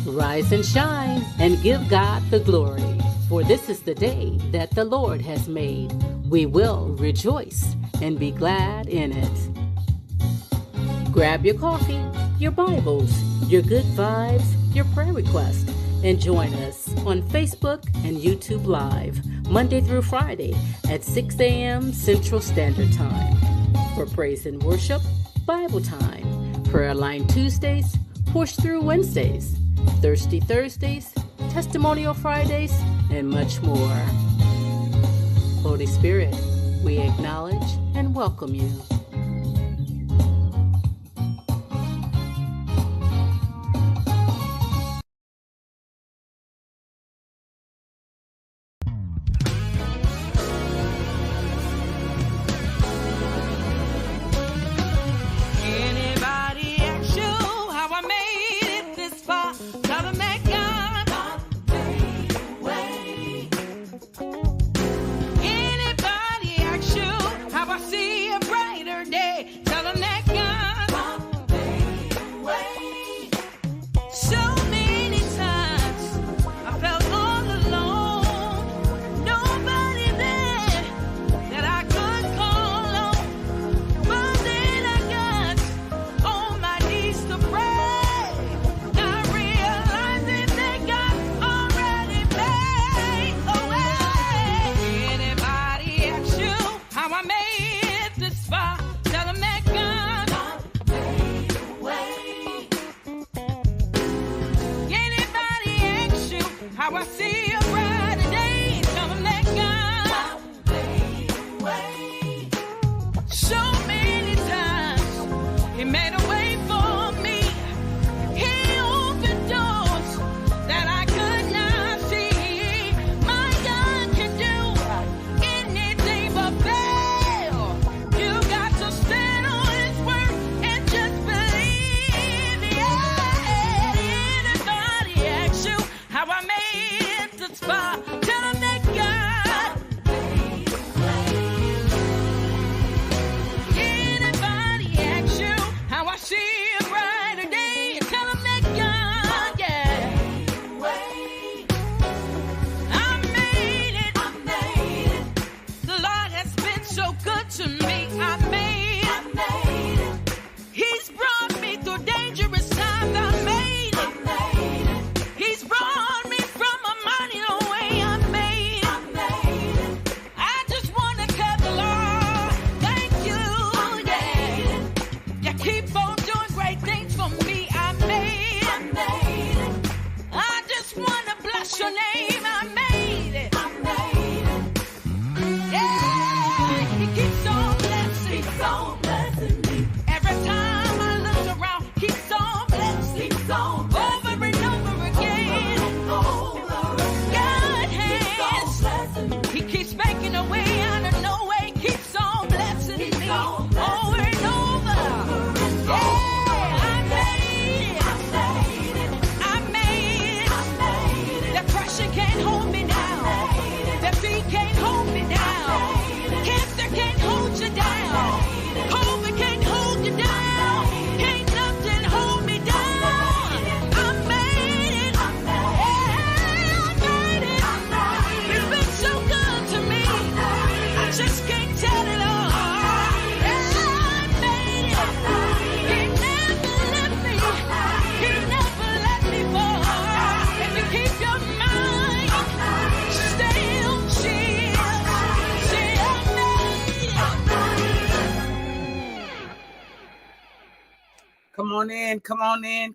Rise and shine and give God the glory, for this is the day that the Lord has made. We will rejoice and be glad in it. Grab your coffee, your Bibles, your good vibes, your prayer request, and join us on Facebook and YouTube Live, Monday through Friday at 6 a.m. Central Standard Time for praise and worship, Bible time, prayer line Tuesdays, push through Wednesdays, Thirsty Thursdays, Testimonial Fridays, and much more. Holy Spirit, we acknowledge and welcome you.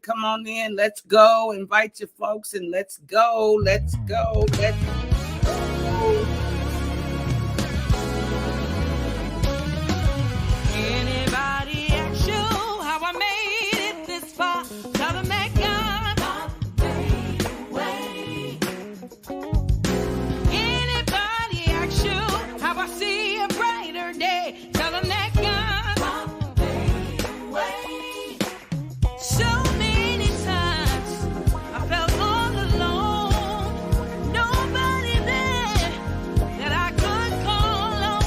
Come on in. Let's go. Invite your folks and let's go. Anybody ask you how I made it this far? Tell them that God made a way. Anybody ask you how I see a brighter day? Tell them that God made a way. So many times I felt all alone, nobody there that I could call on.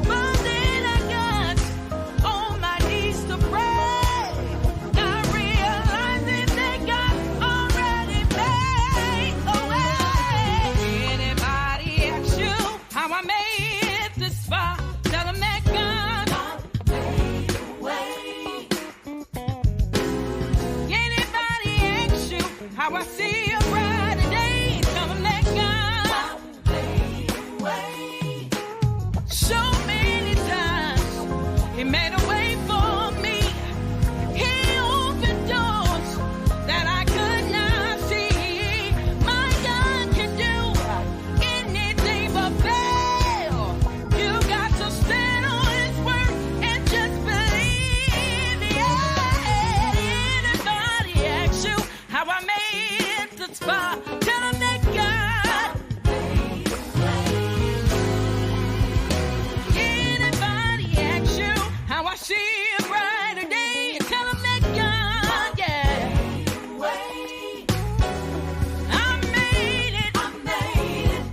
But then I got on my knees to pray. I realized that how I see a brighter day. Tell them that God made a way. So many times He made a way for me. He opened doors that I could not see. My God can do anything but fail. You got to stand on His word and just believe. Yeah. Anybody asks you how I made it this far, tell them that God made a way. Anybody asks you how I see a brighter day, tell them that God, yeah, made a way. I made it. I made it.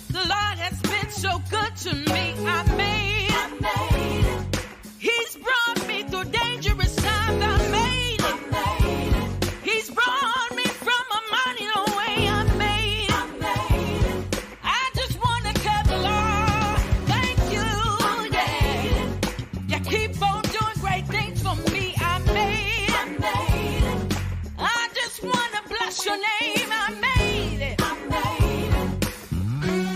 The Lord has been so good to me. I made it. I made it. He's brought me through dangerous times. I made it. I made it. He's brought me from a mighty long way. I made it. I made it. I just want to tell the Lord, thank you. I made it. You keep on doing great things for me. I made it. I made it. I just want to bless your name. I made it. I made it.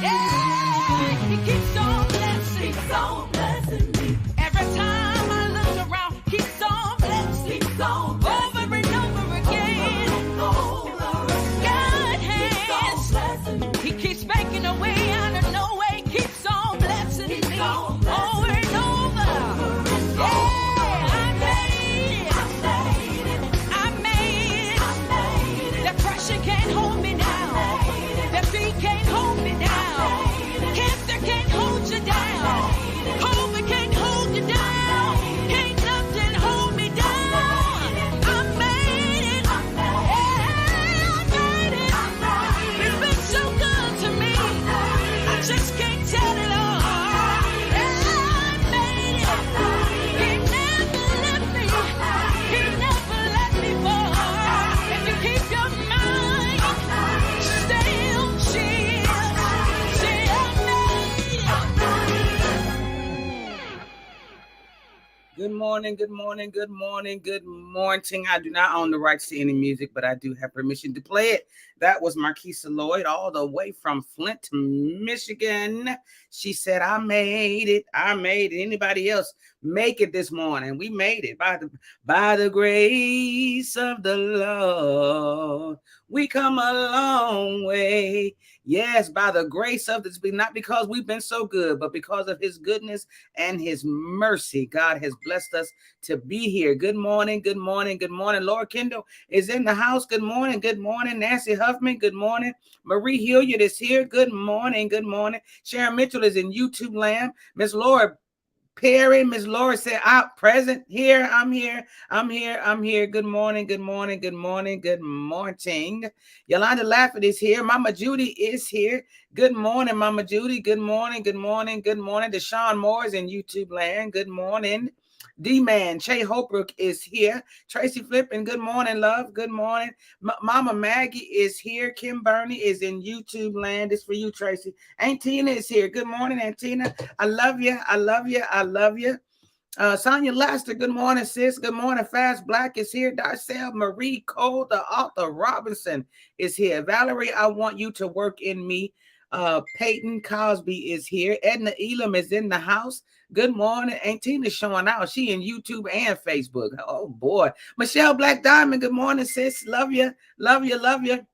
Yeah, He keeps on blessing. Keeps on blessing me. Every time I look around, keeps on blessing. Keeps on blessing. Over and over again. God has. He keeps making a way out of no way. Keeps on blessing me. Over and over. Yeah, I made it. I made it. Depression can't hold me down. Defeat can't hold me down. Cancer can't hold you down. COVID can't hold you down. Can't nothing hold me down. I made it. Yeah, I made it. It's been so good to me. I just can't tell it all. Yeah, I made it. He never left me. He never let me fall. If you keep your mind stay on Jesus, say I made it. Good morning, good morning, good morning, good morning. I do not own the rights to any music, but I do have permission to play it. That was Marquisa Lloyd, all the way from Flint, Michigan. She said, I made it. I made it. Anybody else make it this morning? We made it by the grace of the Lord. We come a long way. Yes, by the grace of this, not because we've been so good, but because of His goodness and His mercy. God has blessed us to be here. Good morning, good morning, good morning. Laura Kendall is in the house. Good morning, good morning. Nancy Huffman, good morning. Marie Hilliard is here. Good morning, good morning. Sharon Mitchell is in YouTube land. Miss Laura Perry, Miss Laura said, I'm present here. I'm here. I'm here. I'm here. Good morning. Good morning. Good morning. Good morning. Yolanda Lafford is here. Mama Judy is here. Good morning, Mama Judy. Good morning. Good morning. Good morning. Deshaun Moore is in YouTube land. Good morning. D-Man, Che Holbrook is here. Tracy Flippin, good morning, love. Good morning. Mama Maggie is here. Kim Burney is in YouTube land. It's for you, Tracy. Aunt Tina is here. Good morning, Aunt Tina. I love you. I love you. I love you. Sonia Laster, good morning, sis. Good morning. Fast Black is here. Darcel Marie Cole, the author Robinson is here. Valerie, I want you to work in me. Peyton Cosby is here. Edna Elam is in the house. Good morning. Aunt Tina's showing out. She in YouTube and Facebook. Oh boy. Michelle Black Diamond. Good morning, sis. Love you. Love you. Love you.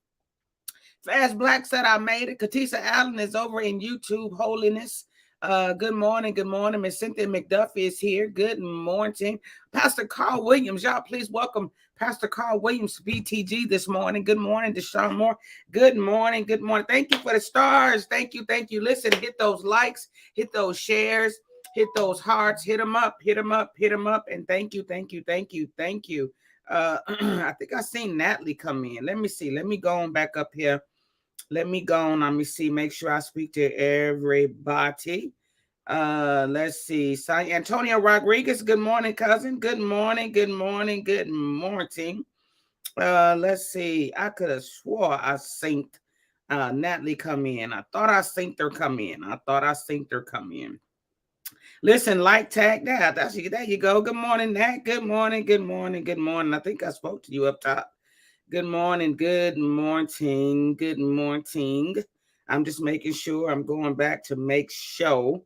Fast Black said I made it. Katisa Allen is over in YouTube. Holiness. Good morning. Good morning. Miss Cynthia McDuffie is here. Good morning. Pastor Carl Williams. Y'all please welcome Pastor Carl Williams, BTG, this morning. Good morning, Deshaun Moore. Good morning. Good morning. Thank you for the stars. Thank you. Thank you. Listen, hit those likes, hit those shares, hit those hearts, hit them up, hit them up, hit them up. And thank you. Thank you. Thank you. Thank you. I think I seen Natalie come in. Let me see. Let me go on back up here. Let me go on. Let me see. Make sure I speak to everybody. Let's see. Antonio Rodriguez. Good morning, cousin. Good morning. Good morning. Good morning. Let's see. I could have swore I synced Natalie come in. I thought I synced her come in. I thought I synced her come in. Listen, like, tag that. There you go. Good morning, Nat. Good morning. Good morning. Good morning. I think I spoke to you up top. Good morning. Good morning. Good morning. I'm just making sure I'm going back to make sure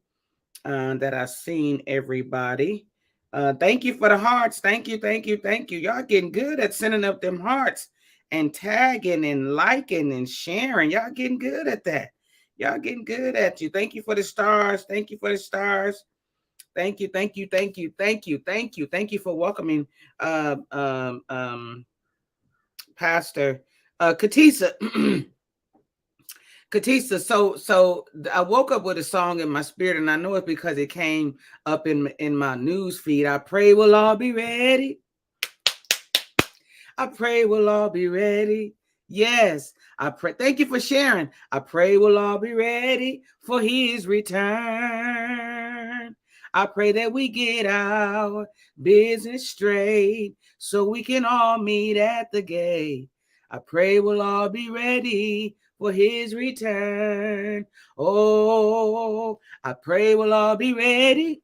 that I've seen everybody. Thank you for the hearts. Thank you. Thank you. Thank you. Y'all getting good at sending up them hearts and tagging and liking and sharing. Y'all getting good at that. Y'all getting good at you. Thank you for the stars. Thank you for the stars. Thank you. Thank you. Thank you. Thank you. Thank you. Thank you for welcoming uh, um, um, Pastor Katisa. Katisa, so I woke up with a song in my spirit, and I know it's because it came up in my news feed. I pray we'll all be ready. I pray we'll all be ready. Yes, I pray. Thank you for sharing. I pray we'll all be ready for his return. I pray that we get our business straight so we can all meet at the gate. I pray we'll all be ready for his return. Oh, I pray we'll all be ready.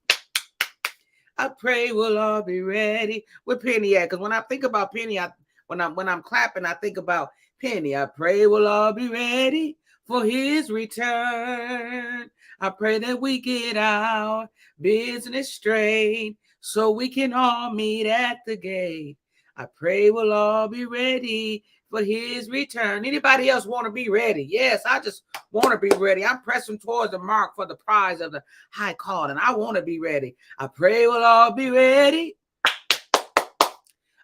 I pray we'll all be ready. Where Penny at? Because when I think about Penny, when I'm clapping, I think about Penny. I pray we'll all be ready for his return. I pray that we get our business straight so we can all meet at the gate. I pray we'll all be ready for his return. Anybody else want to be ready? Yes, I just want to be ready. I'm pressing towards the mark for the prize of the high call, and I want to be ready. I pray we'll all be ready.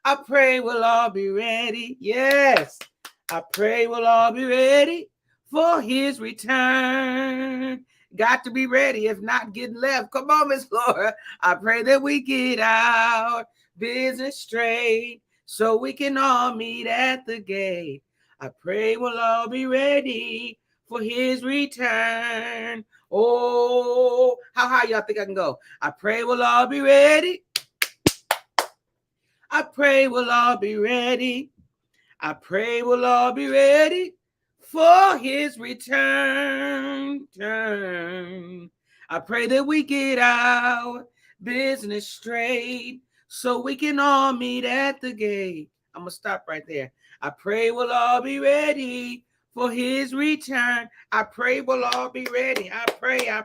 I pray we'll all be ready. Yes, I pray we'll all be ready for his return. Got to be ready, if not getting left. Come on, Miss Laura. I pray that we get our business straight so we can all meet at the gate. I pray we'll all be ready for his return. Oh, how high y'all think I can go? I pray we'll all be ready. I pray we'll all be ready. I pray we'll all be ready for his return. I pray that we get our business straight so we can all meet at the gate. I'm going to stop right there. I pray we'll all be ready for his return. I pray we'll all be ready. I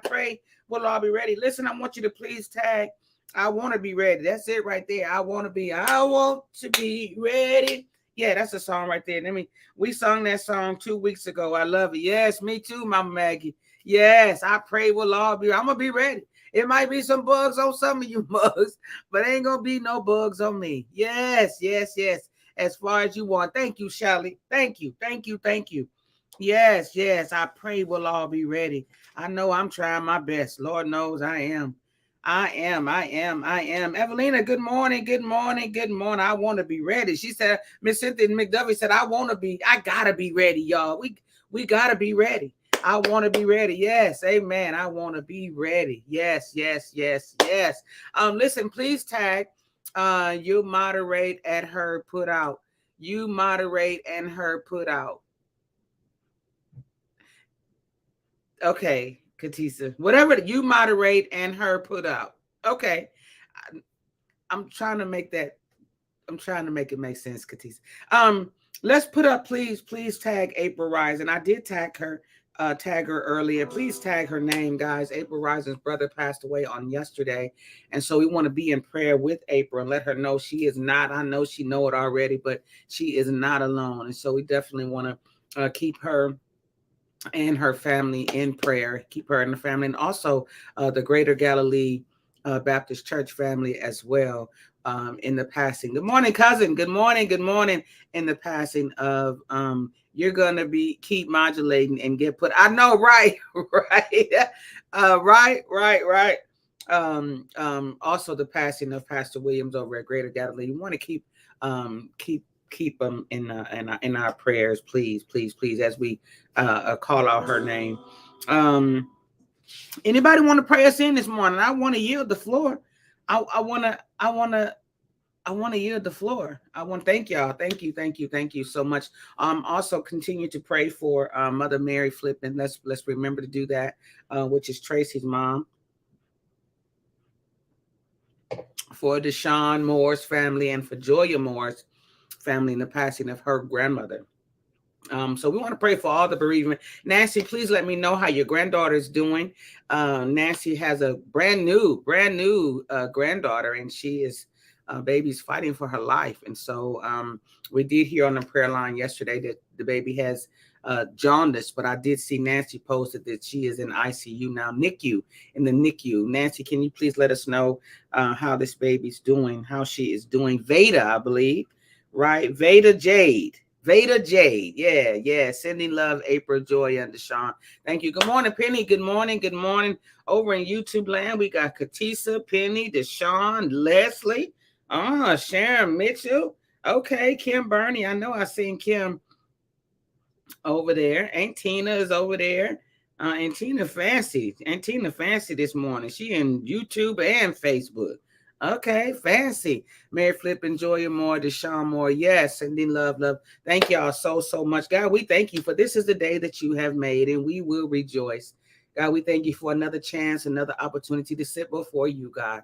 pray we'll all be ready. Listen, I want you to please tag. I want to be ready. That's it right there. I want to be ready. Yeah, that's a song right there. We sung that song 2 weeks ago. I love it. Yes, me too, Mama Maggie. Yes, I pray we'll all be. I'm gonna be ready. It might be some bugs on some of you mugs, but ain't gonna be no bugs on me. Yes, yes, yes. As far as you want. Thank you, Shelly. Thank you, thank you, thank you. Yes, yes. I pray we'll all be ready. I know I'm trying my best. Lord knows I am. I am. Evelina, good morning, good morning, good morning. I want to be ready. She said, Miss Cynthia McDuffie said, I gotta be ready, y'all. We gotta be ready. I want to be ready. Yes, amen. I want to be ready. Yes, yes, yes, yes. Listen, please tag you moderate at her put out. You moderate and her put out. Okay, Katisa. Whatever you moderate and her put out. Okay. I'm trying to make that. I'm trying to make it make sense, Katisa. Let's put up, please tag April Rising. I did tag her earlier. Please tag her name, guys. April Rising's brother passed away on yesterday, and so we want to be in prayer with April and let her know she is not. I know she know it already, but she is not alone, and so we definitely want to keep her and her family in prayer. Keep her and the family, and also the Greater Galilee Baptist Church family as well. In the passing. Good morning, cousin. Good morning. Good morning. In the passing of you're gonna be keep modulating and get put. I know, right, right. Also the passing of Pastor Williams over at Greater Galilee. You want to keep them in our prayers, please, as we call out her name. Anybody want to pray us in this morning? I want to yield the floor. I want to yield the floor. I want to thank y'all. Thank you so much. Also continue to pray for Mother Mary Flippin. Let's remember to do that, which is Tracy's mom. For Deshaun Moore's family and for Joya Moore's family in the passing of her grandmother. So we want to pray for all the bereavement. Nancy, please let me know how your granddaughter is doing. Nancy has a brand new granddaughter, and she is baby's fighting for her life. And so we did hear on the prayer line yesterday that the baby has jaundice, but I did see Nancy posted that she is in ICU now, NICU, in the NICU. Nancy, can you please let us know how this baby's doing, how she is doing? Veda, I believe, right? Veda Jade. Yeah. Sending love, April, Joy, and Deshaun. Thank you. Good morning, Penny. Good morning. Over in YouTube land, we got Katisa, Penny, Deshaun, Leslie, Sharon Mitchell. Okay, Kim Burney. I know I seen Kim over there. Aunt Tina is over there. Aunt Tina Fancy this morning. She in YouTube and Facebook. Okay, fancy. Mary Flip, enjoy you more. Deshaun Moore, yes. And then love. Thank y'all so much. God, we thank you for this is the day that you have made, and we will rejoice. God, we thank you for another chance, another opportunity to sit before you, God.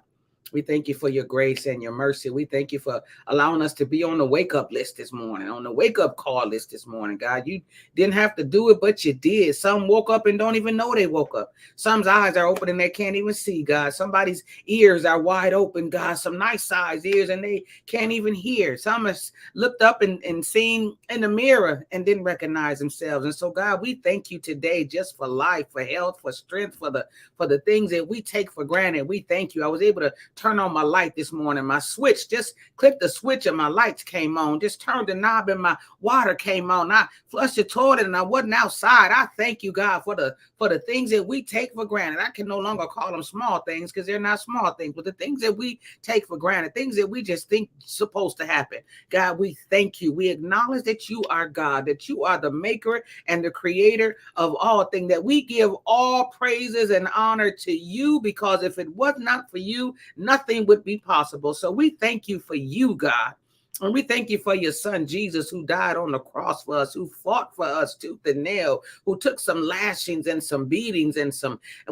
We thank you for your grace and your mercy. We thank you for allowing us to be on the wake-up list this morning, on the wake-up call list this morning, God. You didn't have to do it, but you did. Some woke up and don't even know they woke up. Some's eyes are open and they can't even see, God. Somebody's ears are wide open, God. Some nice-sized ears and they can't even hear. Some has looked up and seen in the mirror and didn't recognize themselves. And so, God, we thank you today just for life, for health, for strength, for the things that we take for granted. We thank you. I was able to turn on my light this morning. My switch, just clicked the switch and my lights came on. Just turned the knob and my water came on. I flushed the toilet and I wasn't outside. I thank you, God, for the things that we take for granted. I can no longer call them small things because they're not small things, but the things that we take for granted, things that we just think supposed to happen. God, we thank you. We acknowledge that you are God, that you are the maker and the creator of all things, that we give all praises and honor to you, because if it was not for you, nothing would be possible. So we thank you for you, God. And we thank you for your son, Jesus, who died on the cross for us, who fought for us tooth and nail, who took some lashings and some beatings and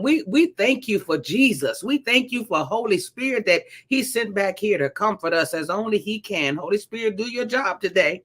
we thank you for Jesus. We thank you for Holy Spirit that he sent back here to comfort us as only he can. Holy Spirit, do your job today.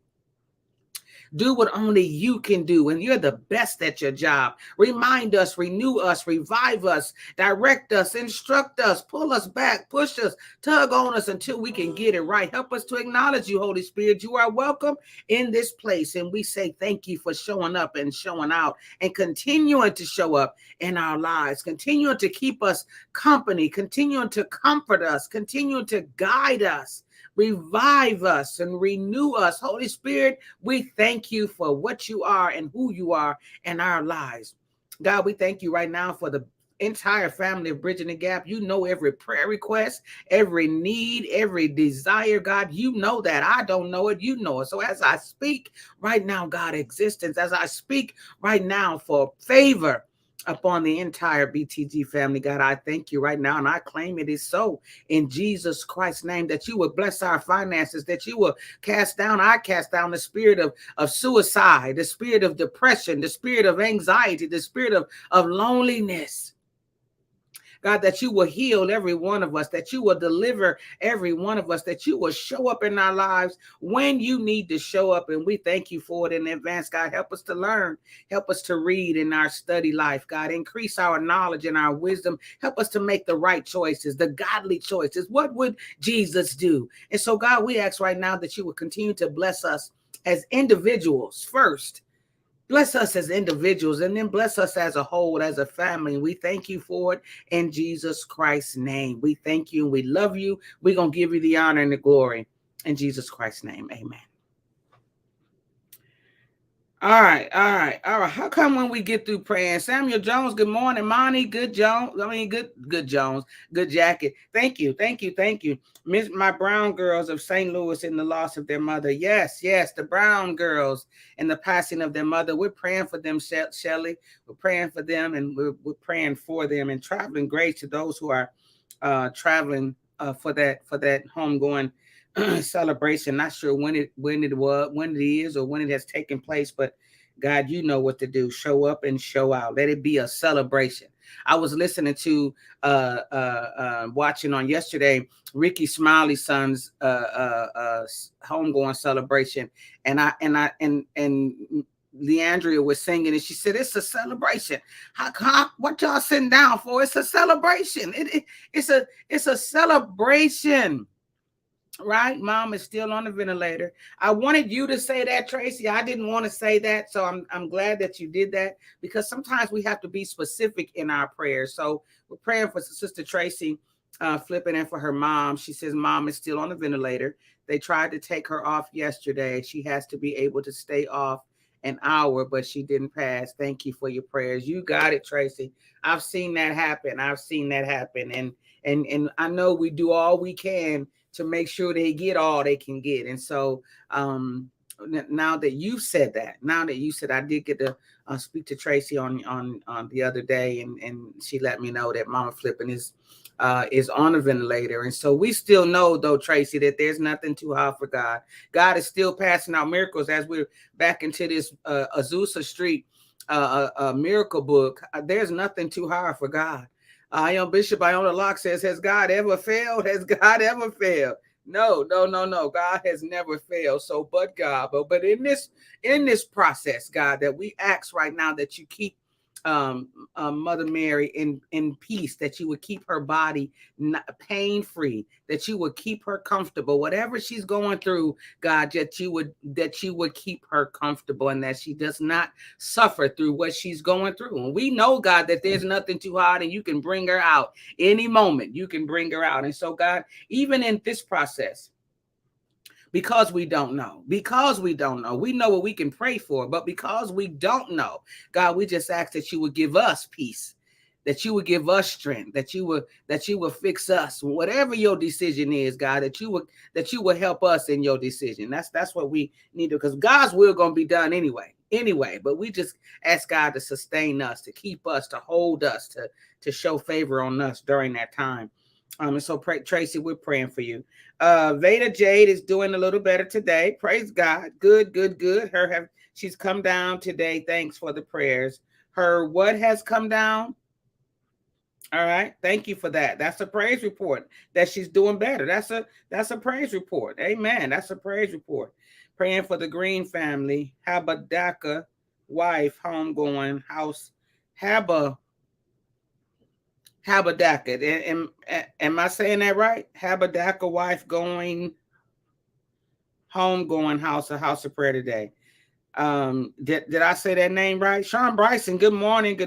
Do what only you can do, and you're the best at your job. Remind us, renew us, revive us, direct us, instruct us, pull us back, push us, tug on us until we can get it right. Help us to acknowledge you, Holy Spirit. You are welcome in this place, and we say thank you for showing up and showing out and continuing to show up in our lives, continuing to keep us company, continuing to comfort us, continuing to guide us, revive us and renew us. Holy Spirit, we thank you for what you are and who you are in our lives. God, we thank you right now for the entire family of Bridging the Gap. You know every prayer request, every need, every desire, God. You know that. I don't know it. You know it. So as I speak right now, God, existence, as I speak right now for favor upon the entire BTG family, God, I thank you right now, and I claim it is so in Jesus Christ's name, that you will bless our finances, that you will cast down the spirit of suicide, the spirit of depression, the spirit of anxiety, the spirit of loneliness. God, that you will heal every one of us, that you will deliver every one of us, that you will show up in our lives when you need to show up. And we thank you for it in advance. God, help us to learn. Help us to read in our study life. God, increase our knowledge and our wisdom. Help us to make the right choices, the godly choices. What would Jesus do? And so, God, we ask right now that you will continue to bless us as individuals first. Bless us as individuals, and then bless us as a whole, as a family. We thank you for it in Jesus Christ's name. We thank you and we love you. We're going to give you the honor and the glory in Jesus Christ's name. Amen. All right. How come when we get through praying, Samuel Jones, good morning, Monty, good Jones. Good Jones, good jacket. Thank you. Miss my Brown girls of St. Louis in the loss of their mother. Yes, the Brown girls and the passing of their mother. We're praying for them, Shelley. We're praying for them, and we're praying for them, and traveling grace to those who are traveling for that homegoing celebration. Not sure when it is, or when it has taken place, but God, you know what to do. Show up and show out. Let it be a celebration. I was listening to watching on yesterday Ricky Smiley's son's homegoing celebration, and Leandria was singing, and she said, "It's a celebration. What y'all sitting down for? It's a celebration. It's a celebration." Right? Mom is still on the ventilator. I wanted you to say that, Tracy. I didn't want to say that. So I'm glad that you did that, because sometimes we have to be specific in our prayers. So we're praying for Sister Tracy flipping, and for her mom. She says mom is still on the ventilator. They tried to take her off yesterday. She has to be able to stay off an hour, but she didn't pass. Thank you for your prayers. You got it, Tracy. I've seen that happen. And I know we do all we can to make sure they get all they can get. And so now that you said that, I did get to speak to Tracy on the other day, and she let me know that Mama Flippin is on a ventilator. And so we still know, though, Tracy, that there's nothing too hard for God. God is still passing out miracles as we're back into this Azusa Street miracle book. There's nothing too hard for God. Bishop Iona Locke says, has God ever failed? Has God ever failed? No. God has never failed. So, but God, but in this process, God, that we ask right now that you keep Mother Mary in peace, that you would keep her body pain-free, that you would keep her comfortable, whatever she's going through, God, that you would keep her comfortable, and that she does not suffer through what she's going through. And we know, God, that there's nothing too hard, and you can bring her out any moment. You can bring her out. And so, God, even in this process, because we don't know, we know what we can pray for, but because we don't know, God, we just ask that you would give us peace, that you would give us strength, that you would fix us, whatever your decision is, God, that you would help us in your decision. That's what we need to, because God's will going to be done anyway, but we just ask God to sustain us, to keep us, to hold us, to show favor on us during that time. And so, Tracy, we're praying for you. Veda Jade is doing a little better today. Praise God. Good. She's come down today. Thanks for the prayers. Her what has come down? All right. Thank you for that. That's a praise report that she's doing better. That's a praise report. Amen. That's a praise report. Praying for the Green family. Habadaka wife, homegoing house. Habadaka. Am I saying that right? Habadaka wife going house, a house of prayer today. Did I say that name right? Sean Bryson, good morning.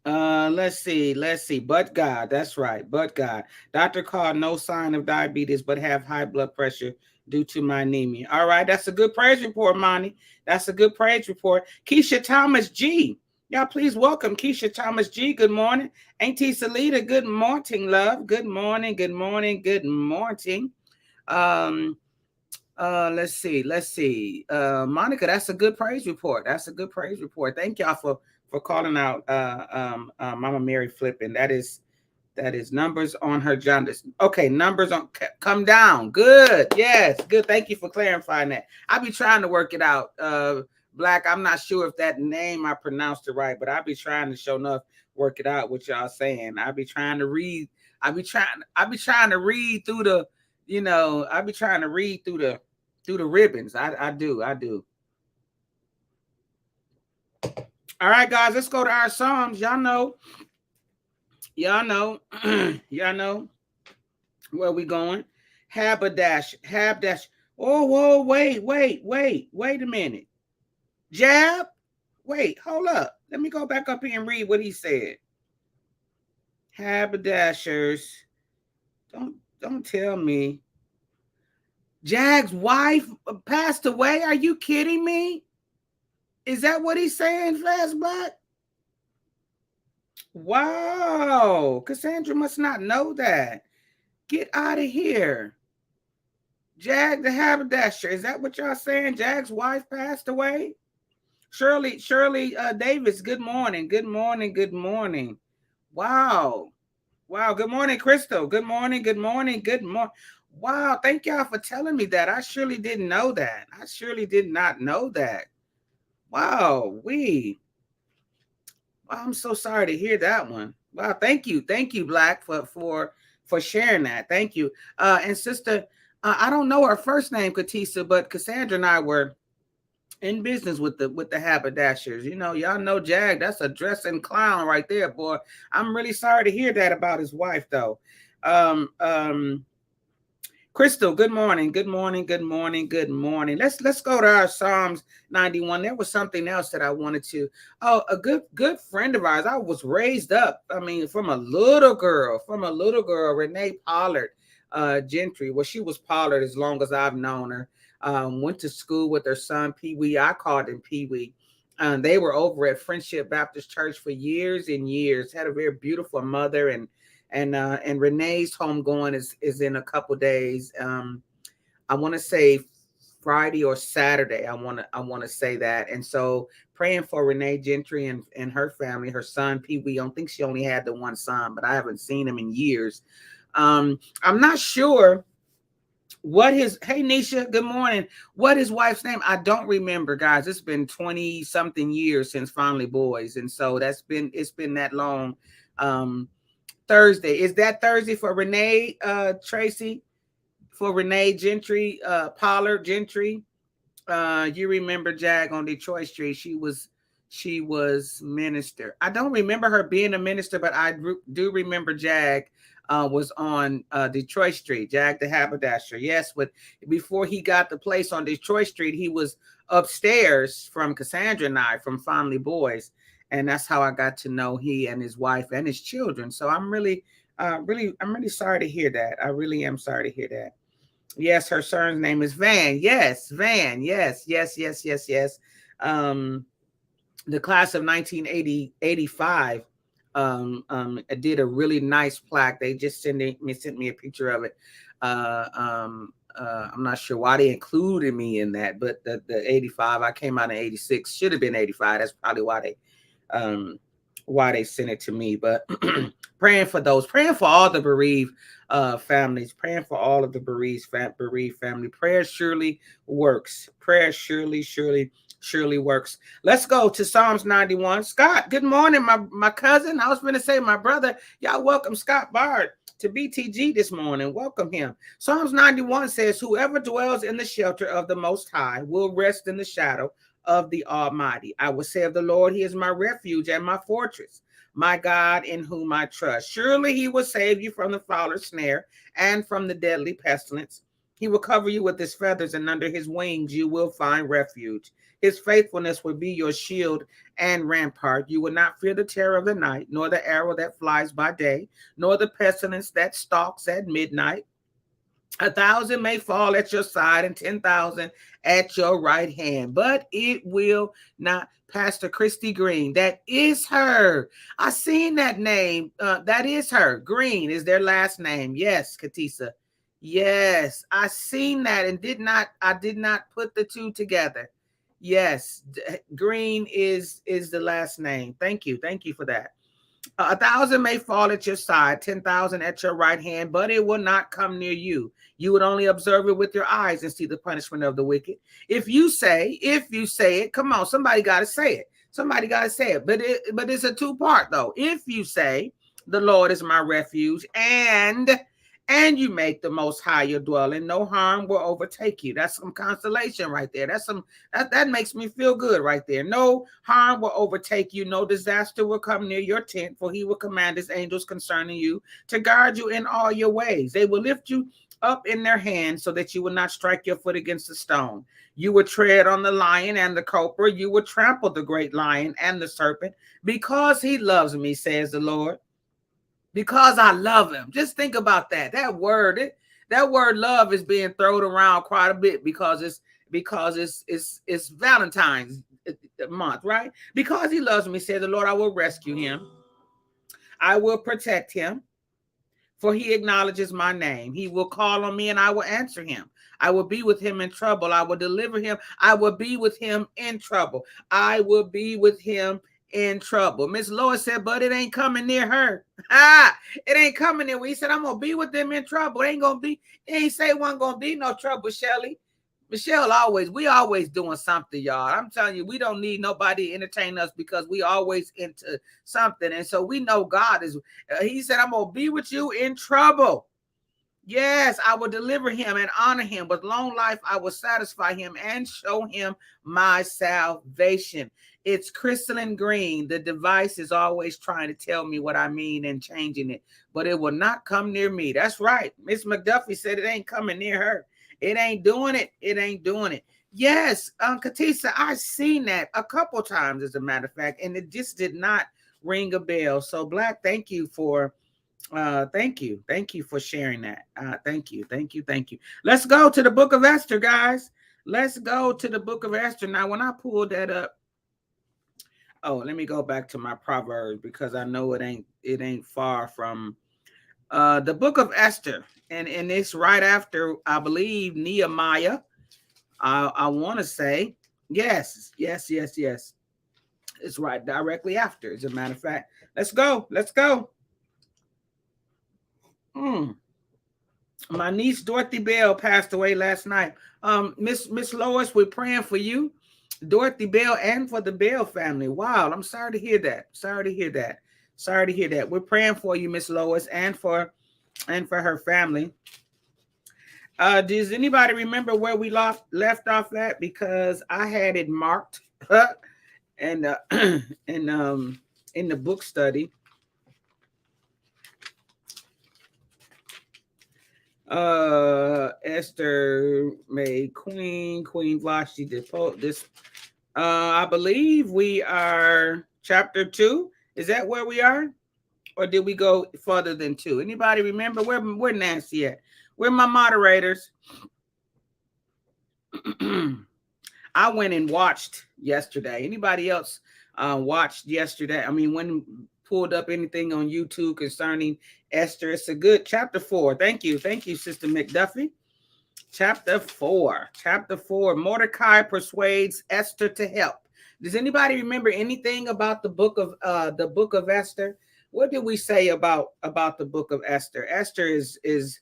Let's see. But God, that's right. But God. Dr. Carr, no sign of diabetes, but have high blood pressure due to my anemia. All right, that's a good praise report, Monty. That's a good praise report. Keisha Thomas G. Y'all, please welcome Keisha Thomas G. Good morning. Auntie Salita, good morning, love. Good morning. Let's see. Monica, that's a good praise report. Thank y'all for calling out Mama Mary Flippin. That is numbers on her jaundice. Okay, numbers on come down. Good. Yes, good. Thank you for clarifying that. I'll be trying to work it out. Black, I'm not sure if that name I pronounced it right, but I'll be trying to show enough work it out what y'all saying. I'll be trying to read. I'll be trying to read through the, I'll be trying to read through the ribbons. I do. All right, guys, let's go to our Psalms. Y'all know where we going. Habdash. Oh, whoa, wait a minute. Jab. Wait, hold up. Let me go back up here and read what he said. Haberdashers. Don't tell me. Jag's wife passed away. Are you kidding me? Is that what he's saying, Fast Black? Wow. Cassandra must not know that. Get out of here. Jag the haberdasher. Is that what y'all saying? Jag's wife passed away? Shirley Davis, good morning. Wow. Good morning, Crystal. Good morning. Wow, thank y'all for telling me that. I surely didn't know that. I surely did not know that. Wow, I'm so sorry to hear that one. Wow, thank you, Black, for sharing that. Thank you. And sister, I don't know her first name, Katisa, but Cassandra and I were in business with the haberdashers. You know, y'all know Jag. That's a dressing clown right there, boy. I'm really sorry to hear that about his wife, though. Um, um, Crystal, good morning. Good morning. Good morning. Good morning. Let's go to our Psalms 91. There was something else that I wanted to. Oh, a good friend of ours. I was raised up. I mean, from a little girl, Renee Pollard, Gentry. Well, she was Pollard as long as I've known her. Went to school with her son Pee Wee. I called him Pee Wee. They were over at Friendship Baptist Church for years and years. Had a very beautiful mother, and Renee's homegoing is in a couple days. I want to say Friday or Saturday. I want to say that. And so praying for Renee Gentry and her family, her son Pee Wee. I don't think she only had the one son, but I haven't seen him in years. I'm not sure what his, hey Nisha, good morning, what his wife's name. I don't remember, guys. It's been 20 something years since Finally Boys, and so it's been that long. Thursday, is that Thursday for Renee, Tracy, for Renee Gentry, Pollard Gentry? You remember Jag on Detroit Street? She was minister. I don't remember her being a minister, but I do remember Jag was on Detroit Street. Jag the haberdasher. Yes, but before he got the place on Detroit Street, he was upstairs from Cassandra and I from Finally Boys, and that's how I got to know he and his wife and his children. So I'm really sorry to hear that. I really am sorry to hear that. Yes, her son's name is Van. Yes, Van. Yes. The class of 1985 did a really nice plaque. They just sent me a picture of it. I'm not sure why they included me in that, but the 85, I came out in 86, should have been 85. That's probably why they sent it to me. But praying for all the bereaved families, praying for all of the bereaved family. Prayer surely works. Prayer surely works. Let's go to Psalms 91. Scott, good morning, my cousin. I was going to say my brother. Y'all welcome Scott Bard to BTG this morning. Welcome him. Psalms 91 says, whoever dwells in the shelter of the Most High will rest in the shadow of the Almighty. I will say of the Lord, he is my refuge and my fortress, my God in whom I trust. Surely he will save you from the fowler's snare and from the deadly pestilence. He will cover you with his feathers, and under his wings you will find refuge. His faithfulness will be your shield and rampart. You will not fear the terror of the night, nor the arrow that flies by day, nor the pestilence that stalks at midnight. 1,000 may fall at your side and 10,000 at your right hand, but it will not. Pastor Christy Green, that is her. I seen that name. That is her. Green is their last name. Yes, Katisa. Yes, I seen that and I did not put the two together. Yes, Green is the last name. Thank you for that. 1,000 may fall at your side, 10,000 at your right hand, but it will not come near you. You would only observe it with your eyes and see the punishment of the wicked. If you say it, come on, somebody got to say it. But it's a two-part though. If you say, the Lord is my refuge, and you make the Most High your dwelling, no harm will overtake you. That's some consolation right there. That makes me feel good right there. No harm will overtake you. No disaster will come near your tent, for he will command his angels concerning you to guard you in all your ways. They will lift you up in their hands so that you will not strike your foot against a stone. You will tread on the lion and the cobra. You will trample the great lion and the serpent, because he loves me, says the Lord. Because I love him. Just think about that. That word love is being thrown around quite a bit because it's Valentine's month, right? Because he loves me, says the Lord, I will rescue him. I will protect him, for he acknowledges my name. He will call on me and I will answer him. I will be with him in trouble. I will deliver him. I will be with him in trouble. I will be with him in trouble. Miss Lois said, but it ain't coming near her. It ain't coming near. He said, I'm gonna be with them in trouble. It ain't say one gonna be no trouble, Shelly. Michelle we always doing something, y'all. I'm telling you, we don't need nobody to entertain us because we always into something. And so we know God is, he said, I'm going to be with you in trouble. Yes, I will deliver him and honor him. With long life, I will satisfy him and show him my salvation. It's crystalline green. The device is always trying to tell me what I mean and changing it, but it will not come near me. That's right. Miss McDuffie said it ain't coming near her. It ain't doing it. It ain't doing it. Yes, Katisa, I've seen that a couple times, as a matter of fact, and it just did not ring a bell. So, Black, thank you for sharing that. Thank you. Let's go to the book of Esther, guys. Let's go to the book of Esther. Now, when I pulled that up, let me go back to my Proverbs, because I know it ain't far from the book of Esther, and it's right after, I believe, Nehemiah. I want to say yes. It's right directly after, as a matter of fact. Let's go. My niece Dorothy Bell passed away last night. Miss Lois, we're praying for you, Dorothy Bell, and for the Bell family. Wow, I'm sorry to hear that. We're praying for you, Miss Lois, and for her family. Does anybody remember where we left off at? Because I had it marked and in the book study. Esther made Queen Vashti this. I believe we are chapter 2. Is that where we are? Or did we go further than 2? Anybody remember where Nancy at? Where my moderators? I went and watched yesterday. Anybody else watched yesterday? I mean, when pulled up anything on YouTube concerning Esther? It's a good chapter 4. Thank you, Sister McDuffie. Chapter 4. Mordecai persuades Esther to help. Does anybody remember anything about the book of Esther? What did we say about the book of Esther? Esther is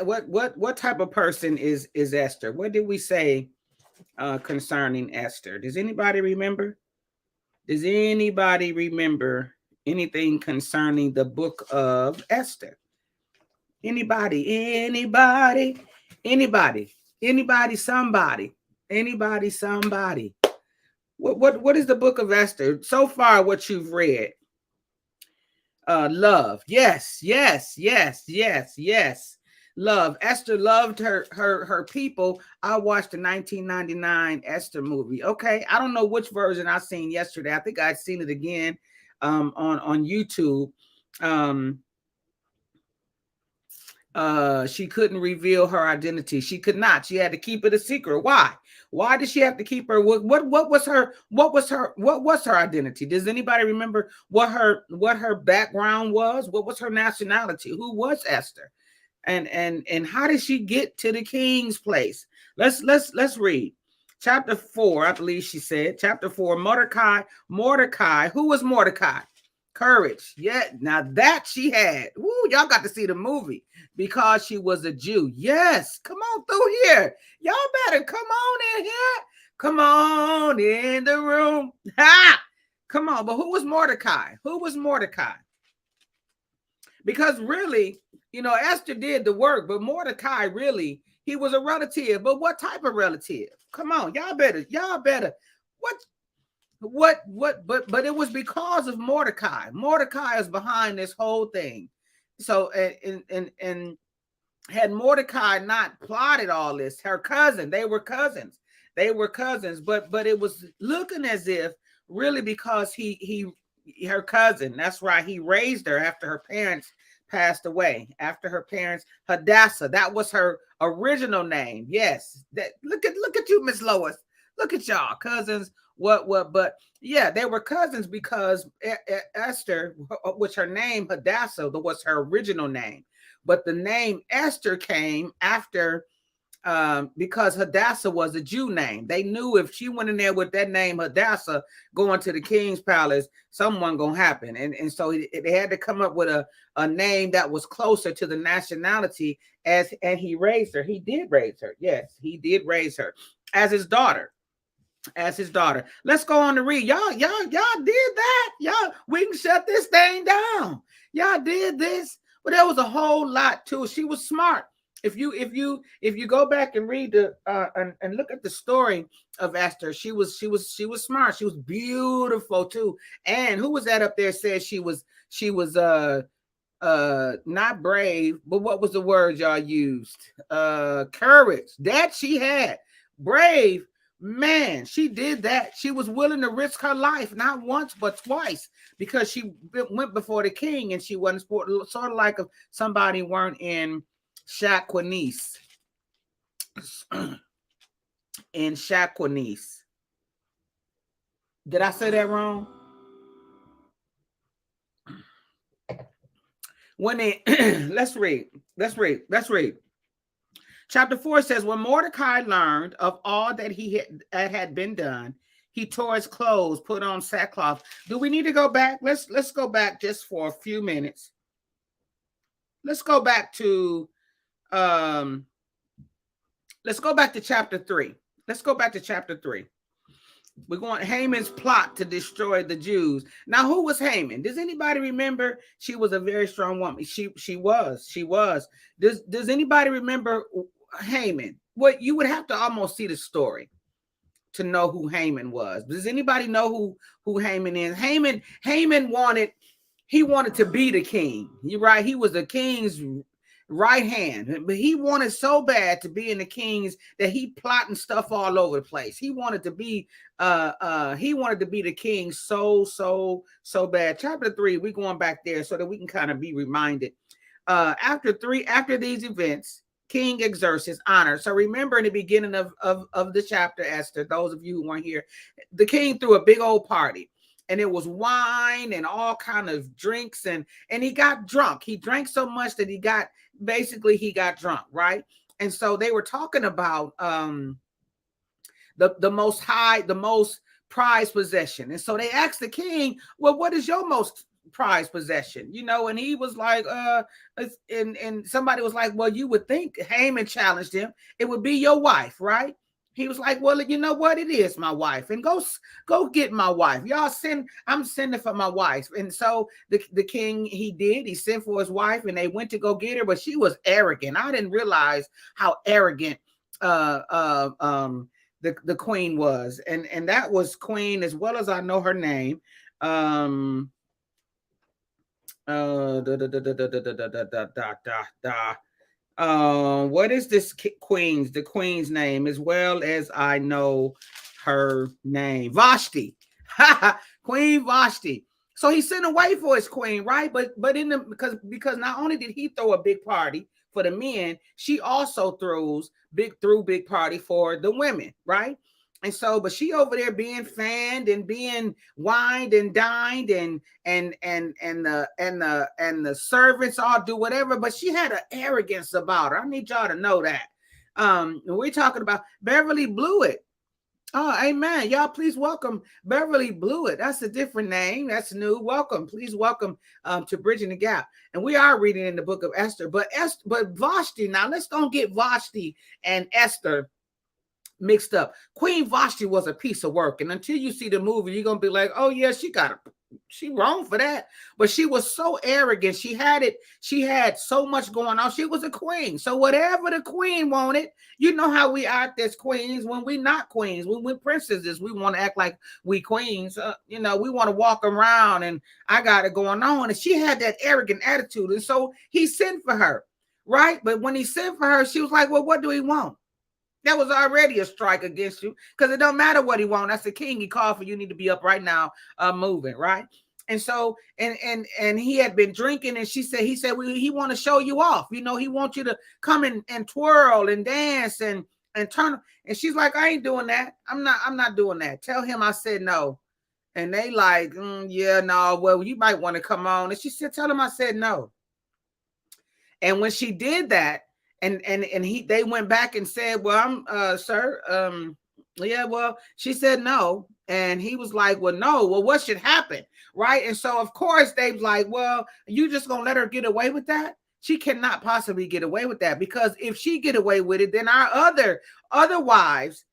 what type of person is Esther? What did we say concerning Esther? Does anybody remember? Does anybody remember anything concerning the book of Esther? Anybody, somebody. What is the book of Esther? So far, what you've read. Love. Yes. Love. Esther loved her people. I watched the 1999 Esther movie. Okay. I don't know which version I seen yesterday. I think I'd seen it again on YouTube. She couldn't reveal her identity. She could not. She had to keep it a secret. Why did she have to keep her? What was her identity? Does anybody remember what her background was? What was her nationality? Who was Esther? And how did she get to the king's place? Let's read. Chapter 4, I believe she said. Chapter 4, Mordecai. Who was Mordecai? Courage. Yeah, now that she had. Woo, y'all got to see the movie, because she was a Jew. Yes, come on through here. Y'all better come on in here. Come on in the room. Ha! Come on, but who was Mordecai? Because really, Esther did the work, but Mordecai really, he was a relative. But what type of relative? Come on, y'all better. But it was because of Mordecai. Mordecai is behind this whole thing. So and had Mordecai not plotted all this, her cousin, they were cousins, but it was looking as if really because her cousin, that's right, he raised her after her parents passed away, Hadassah, that was her original name. Yes, that look at you, Miss Lois. Look at y'all, cousins. But yeah, they were cousins because Esther, which her name Hadassah was her original name, but the name Esther came after because Hadassah was a Jew name. They knew if she went in there with that name Hadassah going to the king's palace, something gonna happen. And so they had to come up with a name that was closer to the nationality. And he raised her. He did raise her. Yes, he did raise her as his daughter. Let's go on to read. Y'all did that. Y'all, we can shut this thing down. Y'all did this, but there was a whole lot to it. She was smart. If you go back and read the and look at the story of Esther, she was smart. She was beautiful too. And who was that up there said she was not brave, but what was the word y'all used? Courage. That she had. Brave. Man, she did that. She was willing to risk her life, not once, but twice, because she went before the king, and she wasn't sort of like if somebody weren't in Shaquanice. In Shaquanice. Did I say that wrong? When they let's read. Chapter 4 says, when Mordecai learned of all that had been done, he tore his clothes, put on sackcloth. Do we need to go back? Let's go back just for a few minutes. Let's go back to chapter 3. Let's go back to chapter 3. We're going Haman's plot to destroy the Jews. Now, who was Haman? Does anybody remember? She was a very strong woman. She was. Does anybody remember Haman? What you would have to almost see the story to know who Haman was. Does anybody know who Haman is? Haman wanted to be the king. You're right. He was the king's right hand, but he wanted so bad to be in the king's that he plotting stuff all over the place. He wanted to be the king so bad. Chapter 3, we're going back there so that we can kind of be reminded. After these events, King Xerxes honored. So remember in the beginning of the chapter, Esther, those of you who weren't here, the king threw a big old party. And it was wine and all kind of drinks, and he got drunk. He drank so much that he got drunk, right? And so they were talking about the most prized possession. And so they asked the king, well, what is your most prized possession? And he was like, and somebody was like, well, you would think, Haman challenged him, it would be your wife, right? He was like, well, you know what? It is my wife. And go get my wife. I'm sending for my wife. And so the king, he sent for his wife, and they went to go get her, but she was arrogant. I didn't realize how arrogant the queen was. And that was queen, as well as I know her name. What is this queen's? The queen's name, as well as I know her name, Vashti. Queen Vashti. So he sent away for his queen, right? But because not only did he throw a big party for the men, she also threw big party for the women, right? And so, but she over there being fanned and being wined and dined, and the servants all do whatever, but she had an arrogance about her. I need y'all to know that. We're talking about Beverly Blewett. Oh, amen. Y'all, please welcome Beverly Blewett. That's a different name. That's new. Welcome. Please welcome to Bridging the Gap. And we are reading in the book of Esther. But Vashti, now let's don't get Vashti and Esther mixed up. Queen Vashti was a piece of work. And until you see the movie, you're going to be like, oh, yeah, she wrong for that. But she was so arrogant. She had so much going on. She was a queen. So whatever the queen wanted, you know how we act as queens when we're not queens. When we're princesses, we want to act like we queens. We want to walk around and I got it going on. And she had that arrogant attitude. And so he sent for her, right? But when he sent for her, she was like, well, what do he want? That was already a strike against you, because it don't matter what he wants. That's the king. He called for you. Need to be up right now, moving, right? And so, and he had been drinking, and he said, well, he want to show you off. He wants you to come and twirl and dance and turn. And she's like, I ain't doing that. I'm not doing that. Tell him I said no. And they like, yeah, no. Well, you might want to come on. And she said, tell him I said no. And when she did that, And they went back and said, well, I'm sir, yeah, well, she said no. And he was like, well, no, well, what should happen? Right. And so of course they was like, well, you just gonna let her get away with that? She cannot possibly get away with that, because if she get away with it, then our other wives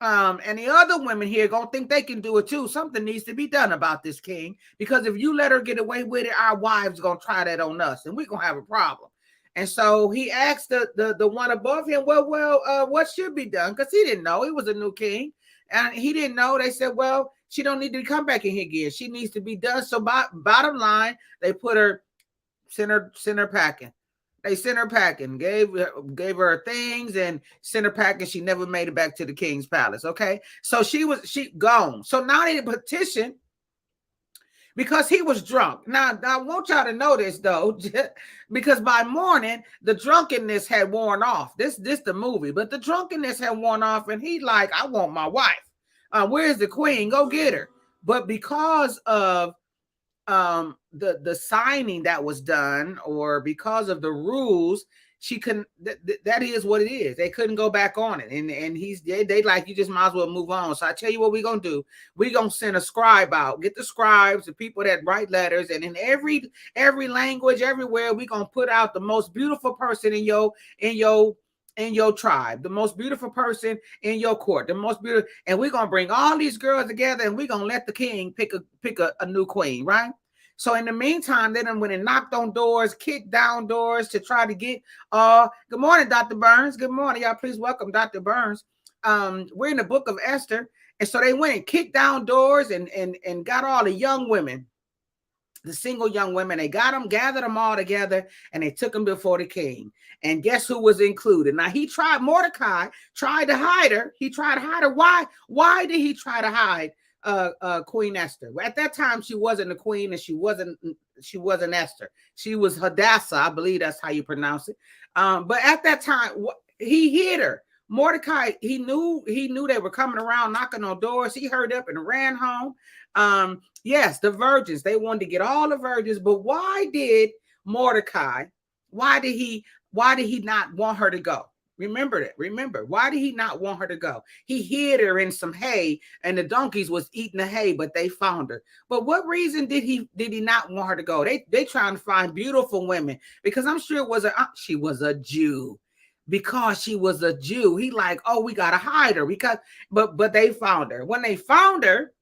and the other women here gonna think they can do it too. Something needs to be done about this, king, because if you let her get away with it, our wives gonna try that on us, and we're gonna have a problem. And so he asked the one above him, what should be done? Because he didn't know. He was a new king, and he didn't know. They said, well, she don't need to come back in here again. She needs to be done. So bottom line, they put her, sent her packing. They sent her packing, gave her things, and sent her packing. She never made it back to the king's palace. Okay, so she gone. So now they petition because he was drunk. Now I want y'all to know this though, because by morning the drunkenness had worn off. This the movie, but the drunkenness had worn off, and he like, I want my wife. Where's the queen? Go get her. But because of the signing that was done, or because of the rules, she couldn't. That is what it is. They couldn't go back on it, and they like, you just might as well move on. So I tell you what we're gonna do. We're gonna send a scribe out, get the scribes, the people that write letters, and in every language, everywhere, we're gonna put out the most beautiful person in your tribe, the most beautiful person in your court, the most beautiful, and we're gonna bring all these girls together, and we're gonna let the king pick a new queen, right? So in the meantime, they done went and knocked on doors, kicked down doors to try to get. Good morning, Dr. Burns. Good morning, y'all. Please welcome Dr. Burns. We're in the book of Esther, and so they went and kicked down doors and got all the young women, the single young women. They got them, gathered them all together, and they took them before the king. And guess who was included? Now Mordecai tried to hide her. He tried to hide her. Why did he try to hide Queen Esther? At that time, she wasn't a queen, and she wasn't Esther. She was Hadassah, I believe that's how you pronounce it. But at that time, he hid her. Mordecai, he knew they were coming around knocking on doors. He hurried up and ran home. Yes, the virgins, they wanted to get all the virgins, but why did Mordecai, why did he not want her to go? Remember, why did he not want her to go? He hid her in some hay, and the donkeys was eating the hay, but they found her. But what reason did he not want her to go? They trying to find beautiful women, because I'm sure she was a Jew. Because she was a Jew, he like, oh, we gotta hide her, but they found her. When they found her,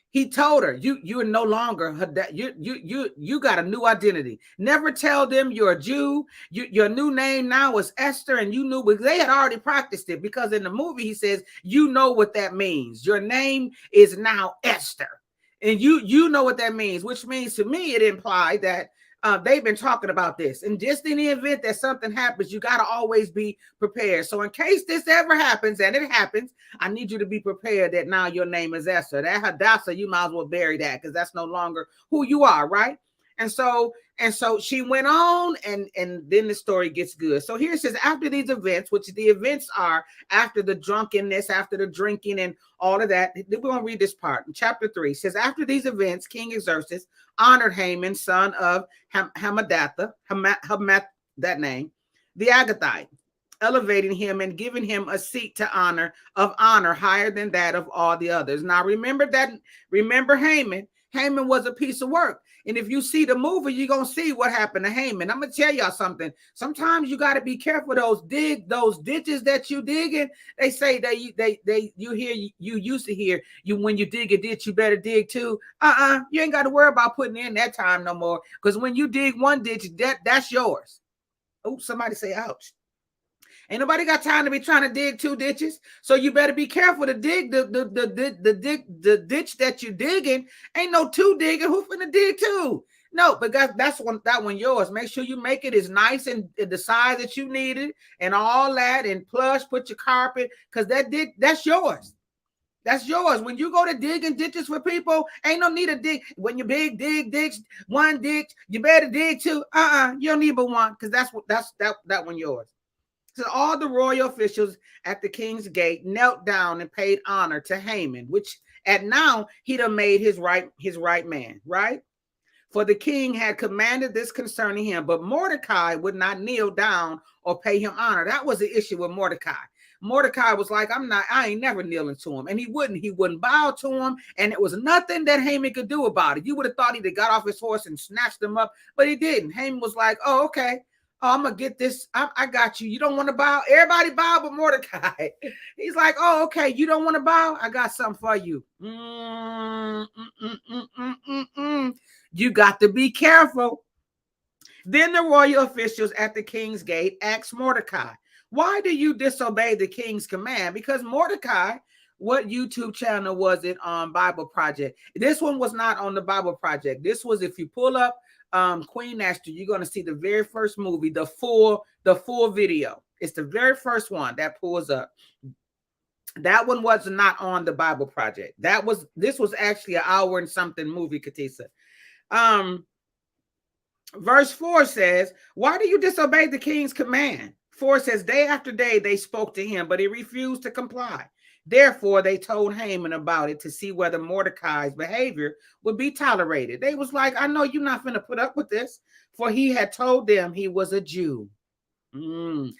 he told her, you are no longer you got a new identity. Never tell them you're a Jew. Your new name now is Esther, and you knew, because they had already practiced it, because in the movie he says, you know what that means. Your name is now Esther, and you know what that means, which means to me it implied that they've been talking about this, and just in the event that something happens, you got to always be prepared. So in case this ever happens, and it happens, I need you to be prepared that now your name is Esther. That Hadassah, you might as well bury that, because that's no longer who you are, right? And so she went on, and then the story gets good. So here it says, after these events, which the events are after the drunkenness, after the drinking and all of that. We're going to read this part. In chapter 3, it says, after these events, King Xerxes honored Haman, son of Hammedatha, that name, the Agathite, elevating him and giving him a seat to honor higher than that of all the others. Now remember Haman. Haman was a piece of work. And if you see the movie, you're going to see what happened to Haman. I'm going to tell y'all something. Sometimes you got to be careful. Those ditches that you digging, they say you used to hear when you dig a ditch, you better dig two. You ain't got to worry about putting in that time no more. Because when you dig one ditch, that's yours. Oh, somebody say ouch. Ain't nobody got time to be trying to dig two ditches. So you better be careful to dig the ditch that you're digging. Ain't no two digging. Who finna dig two? No, but that one yours. Make sure you make it as nice and the size that you need it and all that, and plush, put your carpet, because that's yours. That's yours. When you go to digging ditches for people, ain't no need to dig. When you dig one ditch, you better dig two. You don't need but one, because that one yours. So all the royal officials at the king's gate knelt down and paid honor to Haman, which at now he'd have made his right man, right? For the king had commanded this concerning him, but Mordecai would not kneel down or pay him honor. That was the issue with Mordecai. Mordecai was like, I ain't never kneeling to him. And he wouldn't bow to him. And it was nothing that Haman could do about it. You would have thought he'd have got off his horse and snatched him up, but he didn't. Haman was like, oh, okay. Oh, I'm gonna get this. I got you. You don't want to bow? Everybody bow but Mordecai. He's like, oh, okay. You don't want to bow? I got something for you. You got to be careful. Then the royal officials at the king's gate asked Mordecai, why do you disobey the king's command? Because Mordecai, what YouTube channel was it on Bible Project? This one was not on the Bible Project. This was, if you pull up Queen Esther, you're going to see the very first movie, the full video. It's the very first one that pulls up. That one was not on the Bible Project. This was actually an hour and something movie, Katisa. Verse 4 says, why do you disobey the king's command? 4 says, day after day they spoke to him, but he refused to comply. Therefore, they told Haman about it to see whether Mordecai's behavior would be tolerated. They was like, I know you're not going to put up with this, for he had told them he was a Jew. And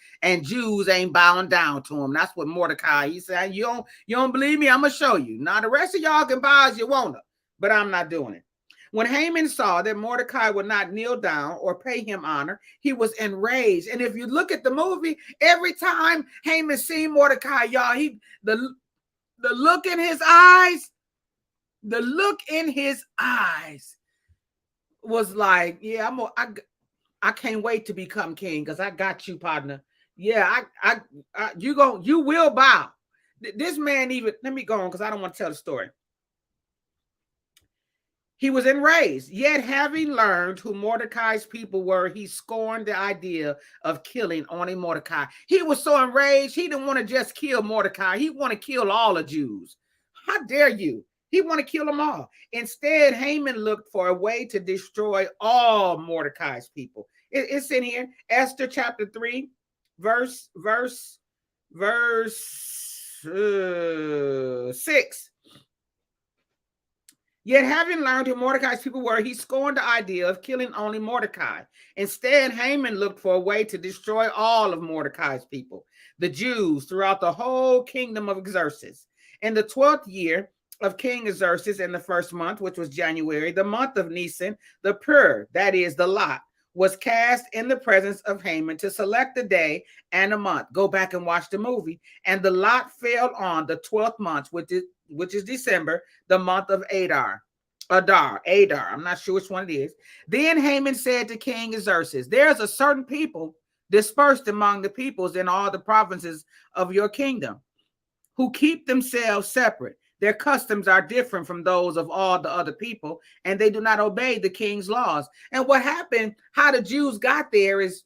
Jews ain't bowing down to him. That's what Mordecai, he said, you don't believe me? I'm going to show you. Now, the rest of y'all can bow as you want to, but I'm not doing it. When Haman saw that Mordecai would not kneel down or pay him honor, he was enraged. And if you look at the movie, every time Haman seen Mordecai, y'all, the look in his eyes was like, yeah, I can't wait to become king because I got you, partner. Yeah, you will bow. This man even, let me go on because I don't want to tell the story. He was enraged, yet having learned who Mordecai's people were, he scorned the idea of killing only Mordecai. He was so enraged, he didn't want to just kill Mordecai. He wanted to kill all the Jews. How dare you? He wanted to kill them all. Instead, Haman looked for a way to destroy all Mordecai's people. It's in here, Esther chapter 3, verse 6. Yet having learned who Mordecai's people were, he scorned the idea of killing only Mordecai. Instead, Haman looked for a way to destroy all of Mordecai's people, the Jews, throughout the whole kingdom of Xerxes. In the 12th year of King Xerxes, in the first month, which was January, the month of Nisan, the pur, that is the lot, was cast in the presence of Haman to select the day and a month. Go back and watch the movie. And the lot fell on the 12th month, which is December, the month of Adar. I'm not sure which one it is. Then Haman said to King Xerxes, there's a certain people dispersed among the peoples in all the provinces of your kingdom who keep themselves separate. Their customs are different from those of all the other people, and they do not obey the king's laws. And what happened, how the Jews got there is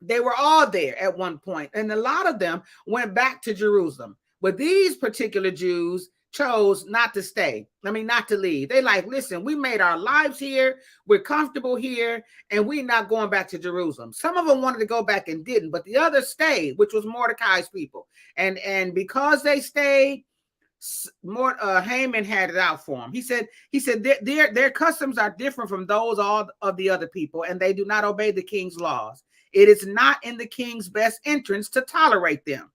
they were all there at one point, and a lot of them went back to Jerusalem. But these particular Jews chose not to stay. Not to leave. They like, listen, we made our lives here. We're comfortable here, and we're not going back to Jerusalem. Some of them wanted to go back and didn't, but the others stayed, which was Mordecai's people. And because they stayed, Haman had it out for him. He said their customs are different from those all of the other people, and they do not obey the king's laws. It is not in the king's best interest to tolerate them.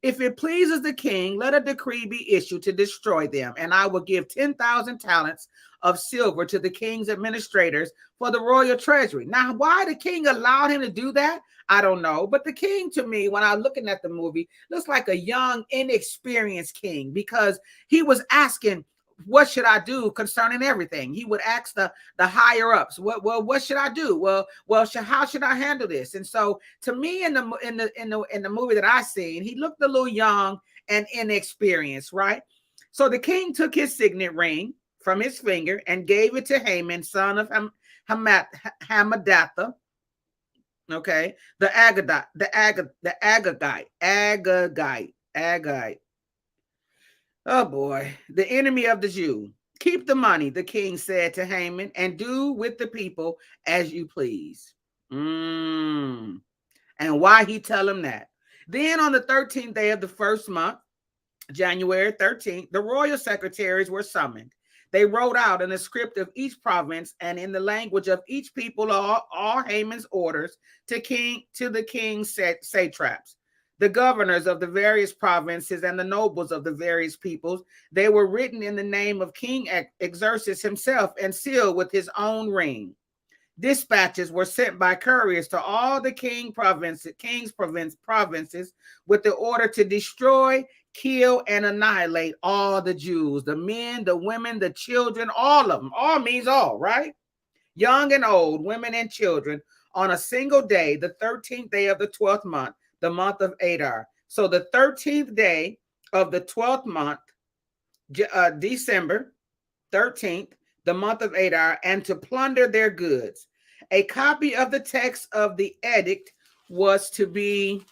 If it pleases the king, let a decree be issued to destroy them, and I will give 10,000 talents of silver to the king's administrators for the royal treasury. Now, why the king allowed him to do that, I don't know. But the king, to me, when I'm looking at the movie, looks like a young, inexperienced king, because he was asking, what should I do concerning everything? He would ask the higher ups, what should I do? How should I handle this? And so, to me, in the movie that I seen, he looked a little young and inexperienced, right? So the king took his signet ring from his finger and gave it to Haman, son of Hammedatha. Okay, the Agagite. Oh boy, the enemy of the Jew. Keep the money, the king said to Haman, and do with the people as you please. And why he tell him that? Then on the 13th day of the first month, January 13th, the royal secretaries were summoned. They wrote out in the script of each province and in the language of each people all Haman's orders to the king's satraps, the governors of the various provinces, and the nobles of the various peoples. They were written in the name of King Xerxes himself and sealed with his own ring. Dispatches were sent by couriers to all the king's provinces with the order to destroy, kill, and annihilate all the Jews, the men, the women, the children, all of them. All means all, right? Young and old, women and children, on a single day, the 13th day of the 12th month, the month of Adar. So the 13th day of the 12th month, December 13th, the month of Adar, and to plunder their goods. A copy of the text of the edict was to be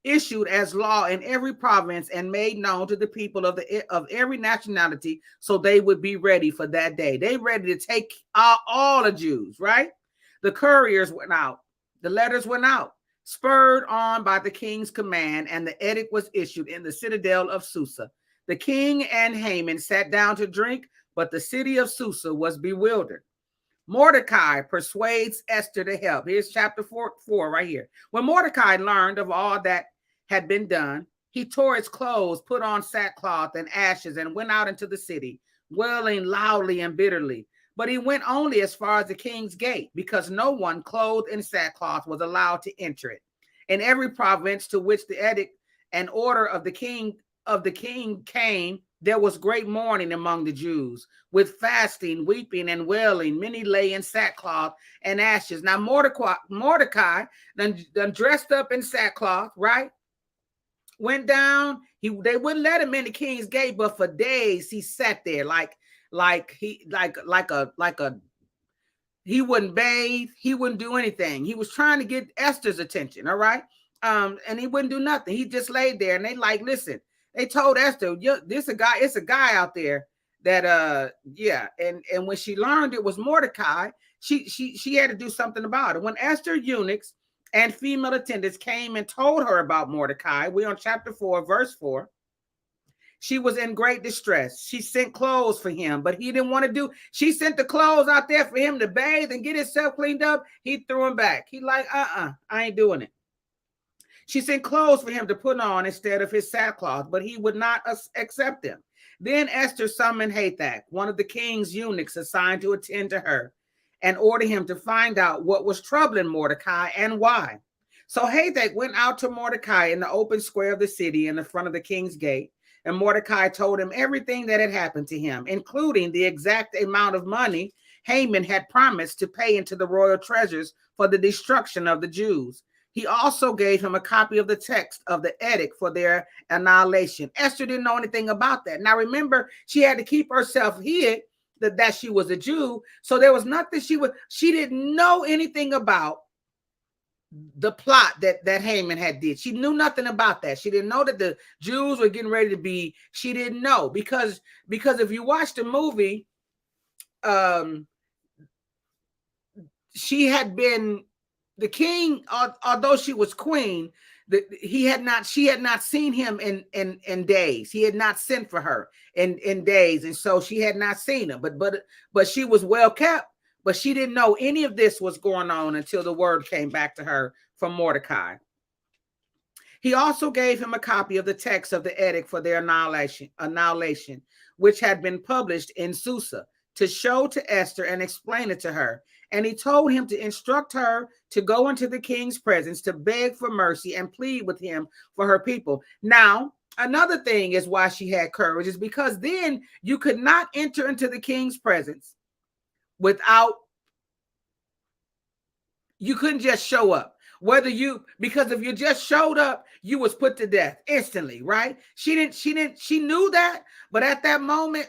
issued as law in every province and made known to the people of every nationality, so they would be ready for that day. They ready to take all the Jews, right? The couriers went out. The letters went out, spurred on by the king's command, and the edict was issued in the citadel of Susa. The king and Haman sat down to drink, but the city of Susa was bewildered. Mordecai persuades Esther to help. Here's chapter 4 right here. When Mordecai learned of all that had been done, he tore his clothes, put on sackcloth and ashes, and went out into the city, wailing loudly and bitterly. But he went only as far as the king's gate, because no one clothed in sackcloth was allowed to enter it. In every province to which the edict and order of the king came, there was great mourning among the Jews, with fasting, weeping, and wailing. Many lay in sackcloth and ashes. Now Mordecai done dressed up in sackcloth, right? Went down. They wouldn't let him in the king's gate, but for days he sat there he wouldn't bathe, he wouldn't do anything. He was trying to get Esther's attention, all right? And he wouldn't do nothing. He just laid there, and they listen. They told Esther, it's a guy out there that and when she learned it was Mordecai, she had to do something about it. When Esther eunuchs and female attendants came and told her about Mordecai, we're on chapter 4, verse 4. She was in great distress. She sent clothes for him, but he didn't want to do. She sent the clothes out there for him to bathe and get himself cleaned up. He threw them back. He like, I ain't doing it. She sent clothes for him to put on instead of his sackcloth, but he would not accept them. Then Esther summoned Hathach, one of the king's eunuchs assigned to attend to her, and ordered him to find out what was troubling Mordecai and why. So Hathach went out to Mordecai in the open square of the city in the front of the king's gate, and Mordecai told him everything that had happened to him, including the exact amount of money Haman had promised to pay into the royal treasures for the destruction of the Jews. He also gave him a copy of the text of the edict for their annihilation. Esther didn't know anything about that. Now, remember, she had to keep herself hid that she was a Jew. So there was nothing she didn't know anything about the plot that Haman had did. She knew nothing about that. She didn't know that the Jews were getting ready to be. She didn't know because if you watch the movie, she had been. The king, although she was queen, she had not seen him in days. He had not sent for her in days, and so she had not seen him. But she was well kept. But she didn't know any of this was going on until the word came back to her from Mordecai. He also gave him a copy of the text of the edict for their annihilation, which had been published in Susa, to show to Esther and explain it to her. And he told him to instruct her to go into the king's presence to beg for mercy and plead with him for her people. Now, another thing is why she had courage is because then you could not enter into the king's presence you couldn't just show up. Because if you just showed up, you was put to death instantly, right? She knew that, but at that moment,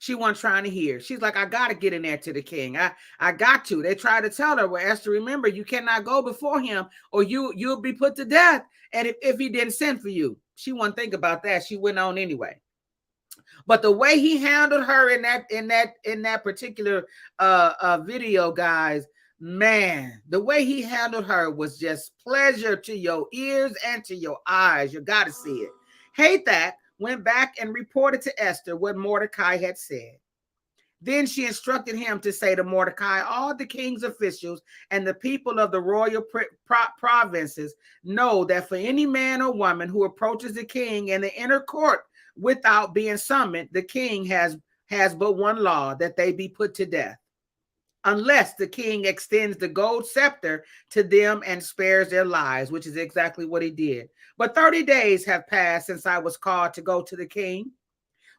she wasn't trying to hear. She's like, I got to get in there to the king. I got to. They tried to tell her, well, Esther, remember, you cannot go before him or you'll be put to death. And if he didn't send for you, she wouldn't think about that. She went on anyway. But the way he handled her in that particular video, guys, man, the way he handled her was just pleasure to your ears and to your eyes. You got to see it. Hathach went back and reported to Esther what Mordecai had said. Then she instructed him to say to Mordecai, all the king's officials and the people of the royal provinces know that for any man or woman who approaches the king in the inner court without being summoned, the king has but one law, that they be put to death, unless the king extends the gold scepter to them and spares their lives, which is exactly what he did. But 30 days have passed since I was called to go to the king.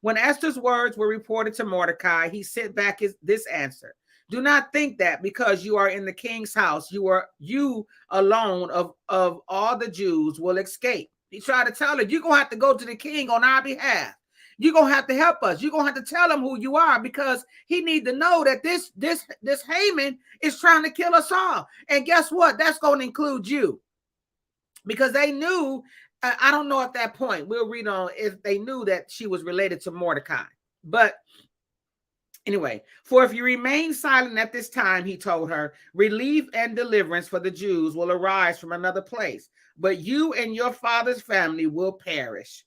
When Esther's words were reported to Mordecai, he sent back this answer. Do not think that because you are in the king's house, you alone of all the Jews will escape. He tried to tell her, you're going to have to go to the king on our behalf. You're going to have to help us. You're going to have to tell him who you are, because he needs to know that this Haman is trying to kill us all. And guess what? That's going to include you. Because they knew, I don't know at that point, we'll read on if they knew that she was related to Mordecai. But anyway, for if you remain silent at this time, he told her, relief and deliverance for the Jews will arise from another place, but you and your father's family will perish.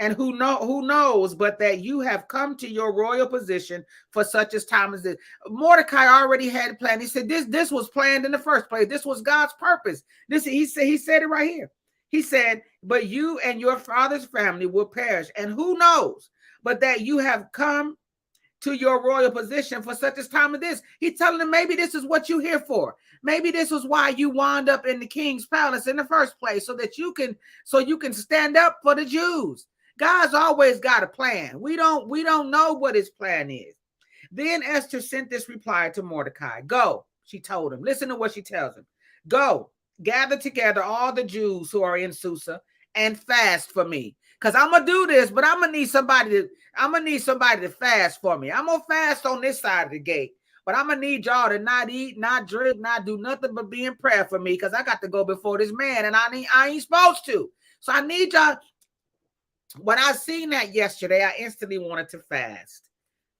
And who knows but that you have come to your royal position for such a time as this. Mordecai already had a plan. He said this was planned in the first place. This was God's purpose. He said it right here. He said, but you and your father's family will perish. And who knows but that you have come to your royal position for such a time as this. He's telling them, maybe this is what you're here for. Maybe this is why you wound up in the king's palace in the first place, so you can stand up for the Jews. God's always got a plan. We don't know what his plan is. Then Esther sent this reply to Mordecai. Go, she told him. Listen to what she tells him. Go, gather together all the Jews who are in Susa and fast for me. Because I'm going to do this, but I'm going to need somebody to fast for me. I'm going to fast on this side of the gate. But I'm going to need y'all to not eat, not drink, not do nothing but be in prayer for me, because I got to go before this man, and I ain't supposed to. So I need y'all. When I seen that yesterday, I instantly wanted to fast.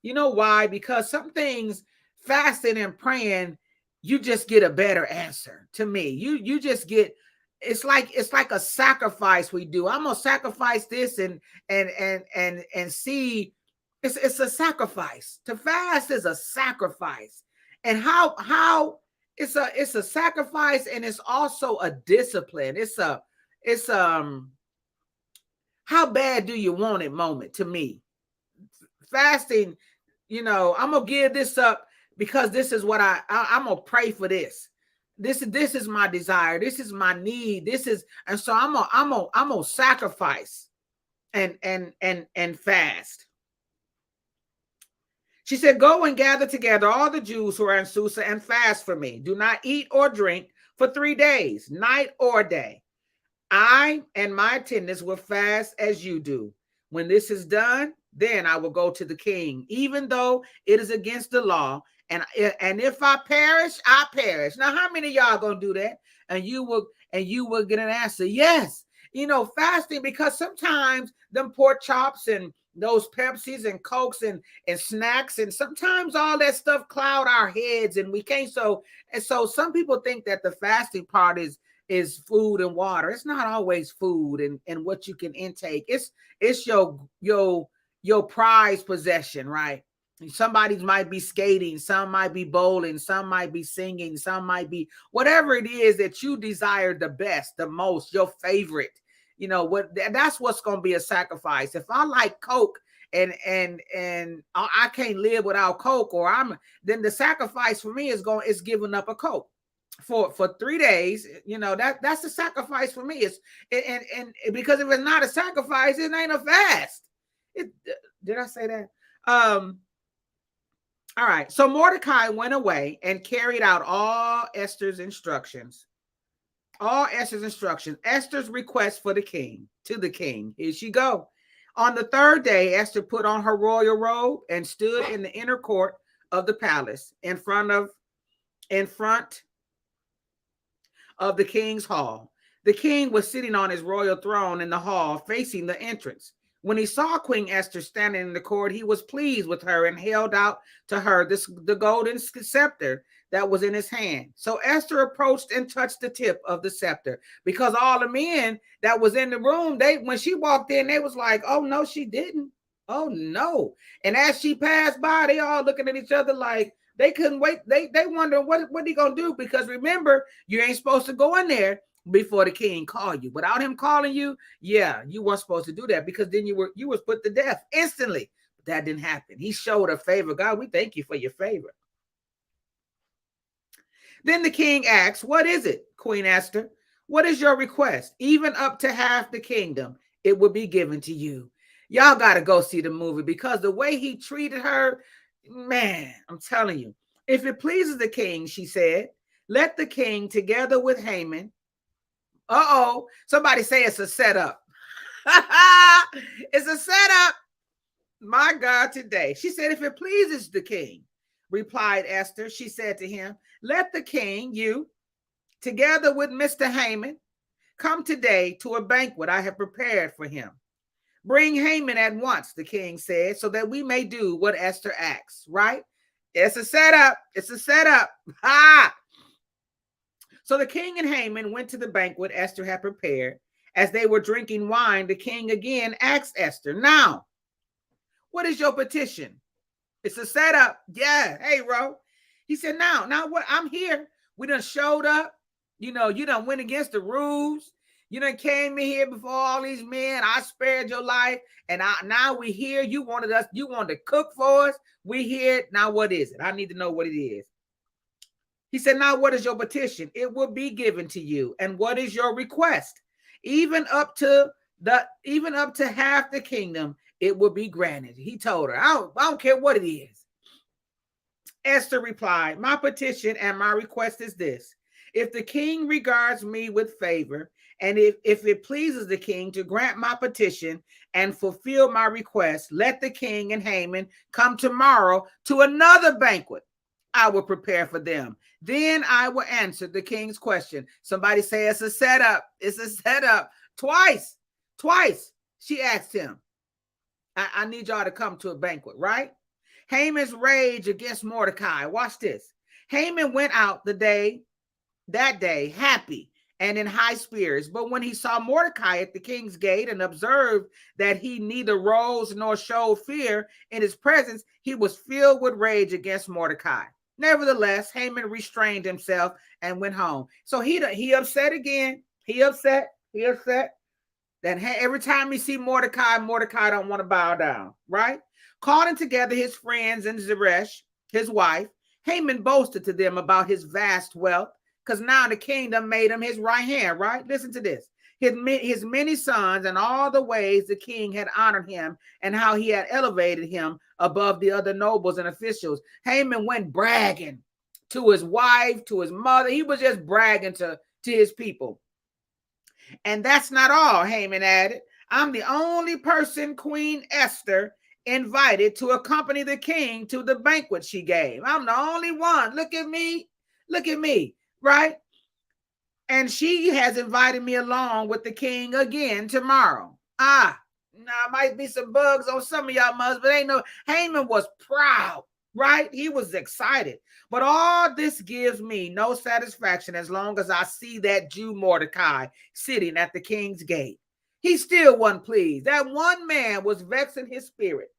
You know why? Because some things, fasting and praying, you just get a better answer. To me, you just get, it's like a sacrifice we do. I'm gonna sacrifice this and see. It's a sacrifice. To fast is a sacrifice, and how it's a sacrifice, and it's also a discipline. It's how bad do you want it moment. To me, fasting, I'm going to give this up because this is what I'm going to pray for this. This is my desire. This is my need. And so I'm going to sacrifice and fast. She said, go and gather together all the Jews who are in Susa and fast for me. Do not eat or drink for 3 days, night or day. I and my attendants will fast as you do. When this is done, then I will go to the king, even though it is against the law. And if I perish, I perish. Now, how many of y'all gonna do that? And you will get an answer. Yes. Fasting, because sometimes them pork chops and those Pepsis and Cokes and snacks, and sometimes all that stuff cloud our heads and we can't. So some people think that the fasting part is food and water. It's not always food and what you can intake. It's your prized possession, right? Somebody might be skating, some might be bowling, some might be singing, some might be whatever it is that you desire the best, the most, your favorite. That's what's going to be a sacrifice. If I like Coke and I can't live without Coke, then the sacrifice for me is giving up a Coke for 3 days. That's a sacrifice for me. And because if it's not a sacrifice, it ain't a fast. Did I say that? All right. So Mordecai went away and carried out all Esther's instructions. Esther's request for the king, to the king. Here she go. On the 3rd day, Esther put on her royal robe and stood in the inner court of the palace in front of the king's hall. The king was sitting on his royal throne in the hall facing the entrance, When he saw Queen Esther standing in the court, he was pleased with her and held out to her the golden scepter that was in his hand. So Esther approached and touched the tip of the scepter, because all the men that was in the room, when she walked in, they was like, oh no, she didn't. Oh no. And as she passed by, they all looking at each other like they couldn't wait. They wondering what he gonna do, because remember, you ain't supposed to go in there before the king called you. Without him calling you, yeah, you weren't supposed to do that, because then you was put to death instantly. But that didn't happen. He showed a favor. God, we thank you for your favor. Then the king asked, what is it, Queen Esther? What is your request? Even up to half the kingdom, it will be given to you. Y'all got to go see the movie, because the way he treated her, man, I'm telling you, if it pleases the king, she said, let the king together with Haman. Somebody say it's a setup. It's a setup. My God, today. She said, if it pleases the king, replied Esther, she said to him, let the king, you, together with Mr. Haman, come today to a banquet I have prepared for him. Bring Haman at once, the king said, so that we may do what Esther asks, right? It's a setup. It's a setup. Ha! So the king and Haman went to the banquet Esther had prepared. As they were drinking wine, the king again asked Esther, now, what is your petition? It's a setup. Yeah. Hey, Ro. He said, now what? I'm here. We done showed up. You done went against the rules. You done came in here before all these men. I spared your life. And now we here. You wanted to cook for us. We here. Now what is it? I need to know what it is. He said, now what is your petition? It will be given to you. And what is your request? Even up to half the kingdom, it will be granted. He told her, I don't care what it is. Esther replied, my petition and my request is this. If the king regards me with favor, and if it pleases the king to grant my petition and fulfill my request, let the king and Haman come tomorrow to another banquet I will prepare for them. Then I will answer the king's question. Somebody say it's a setup. It's a setup. Twice she asked him, I need y'all to come to a banquet, right? Haman's rage against Mordecai. Watch this. Haman went out that day happy and in high spirits. But when he saw Mordecai at the king's gate and observed that he neither rose nor showed fear in his presence, he was filled with rage against Mordecai. Nevertheless, Haman restrained himself and went home. So he upset again. He upset. That every time he see Mordecai don't want to bow down, right? Calling together his friends and Zeresh, his wife, Haman boasted to them about his vast wealth, because now the kingdom made him his right hand, right? Listen to this. His many sons and all the ways the king had honored him and how he had elevated him above the other nobles and officials. Haman went bragging to his wife, to his mother. He was just bragging to his people. And that's not all, Haman added. I'm the only person Queen Esther invited to accompany the king to the banquet she gave. I'm the only one. Look at me, right? And she has invited me along with the king again tomorrow. Now might be some bugs on some of y'all mothers, but ain't no. Haman was proud, right? He was excited. But all this gives me no satisfaction as long as I see that Jew Mordecai sitting at the king's gate. He still wasn't pleased. That one man was vexing his spirit.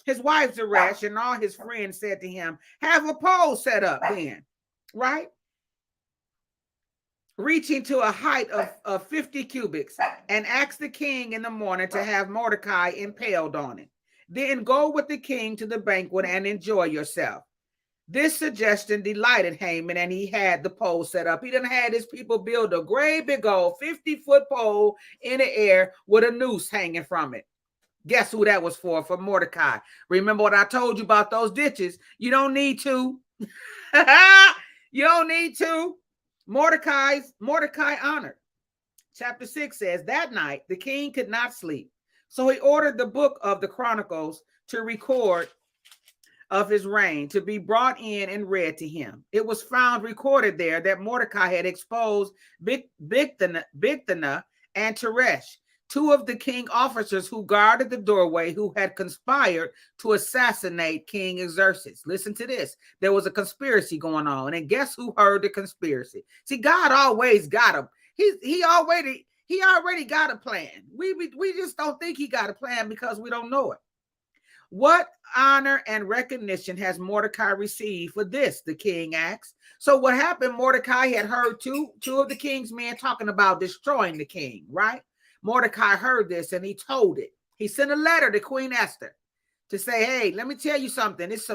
His wife Zeresh and all his friends said to him, have a pole set up then, right? Reaching to a height of 50 cubits, and ask the king in the morning to have Mordecai impaled on it. Then go with the king to the banquet and enjoy yourself. This suggestion delighted Haman, and he had the pole set up. He done had his people build a great big old 50-foot pole in the air with a noose hanging from it. Guess who that was for? For Mordecai. Remember what I told you about those ditches? You don't need to. You don't need to. Mordecai honored. Chapter 6 says, that night the king could not sleep. So he ordered the book of the Chronicles to record of his reign to be brought in and read to him. It was found recorded there that Mordecai had exposed Bigthana and Teresh two of the king officers who guarded the doorway who had conspired to assassinate King Xerxes. Listen to this. There was a conspiracy going on, and guess who heard the conspiracy? See, God always got him. He already got a plan. We just don't think he got a plan because we don't know it. What honor and recognition has Mordecai received for this? The king asked. So what happened? Mordecai had heard two of the king's men talking about destroying the king, right? Mordecai heard this and he told it. He sent a letter to Queen Esther to say, hey, let me tell you something. It's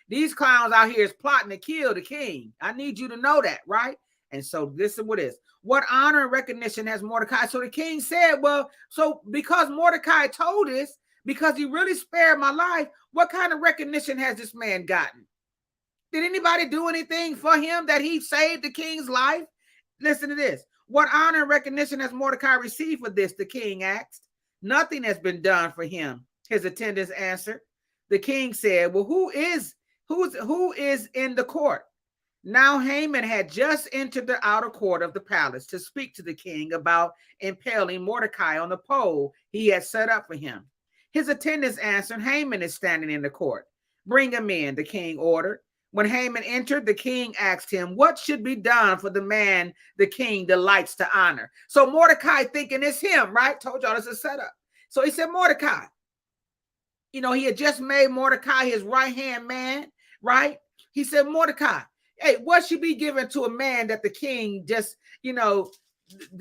these clowns out here is plotting to kill the king. I need you to know that, right? And so this is what it is. What honor and recognition has Mordecai? So the king said, well, so because Mordecai told us, because he really spared my life, what kind of recognition has this man gotten? Did anybody do anything for him that he saved the king's life? Listen to this. What honor and recognition has Mordecai received for this? The king asked. Nothing has been done for him, his attendants answered. The king said, well, who is in the court? Now Haman had just entered the outer court of the palace to speak to the king about impaling Mordecai on the pole he had set up for him. His attendants answered, Haman is standing in the court. Bring him in, the king ordered. When Haman entered, the king asked him, what should be done for the man the king delights to honor? So Mordecai thinking it's him, right? Told y'all it's a setup. So he said, Mordecai. You know, he had just made Mordecai his right-hand man, right? He said, Mordecai, hey, what should be given to a man that the king just, you know,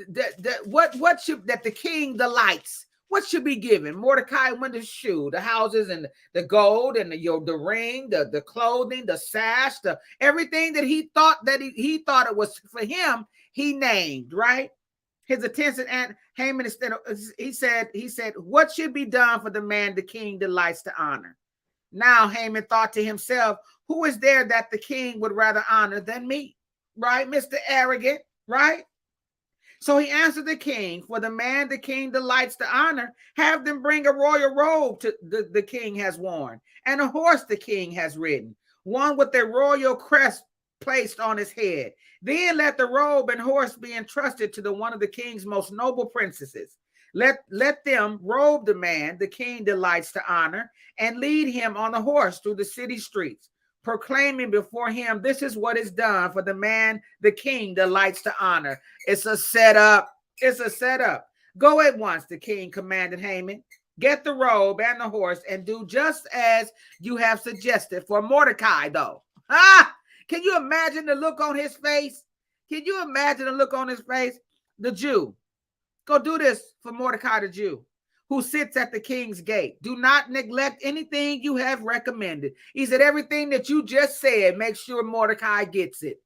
that the king delights? What should be given? Mordecai went to shoe, the houses and the gold and the ring, the clothing, the sash, everything that he thought thought it was for him, he named, right? His attendant and Haman he said, what should be done for the man the king delights to honor? Now Haman thought to himself, who is there that the king would rather honor than me? Right, Mr. Arrogant, right? So he answered the king, for the man the king delights to honor, have them bring a royal robe to the king has worn, and a horse the king has ridden, one with a royal crest placed on his head. Then let the robe and horse be entrusted to one of the king's most noble princesses. Let them robe the man the king delights to honor, and lead him on the horse through the city streets, proclaiming before him, this is what is done for the man the king delights to honor. It's a setup. It's a setup. Go at once, the king commanded Haman. Get the robe and the horse and do just as you have suggested for Mordecai, though. Can you imagine the look on his face? Can you imagine the look on his face? The Jew. Go do this for Mordecai the Jew, who sits at the king's gate. Do not neglect anything you have recommended. He said, everything that you just said, make sure Mordecai gets it.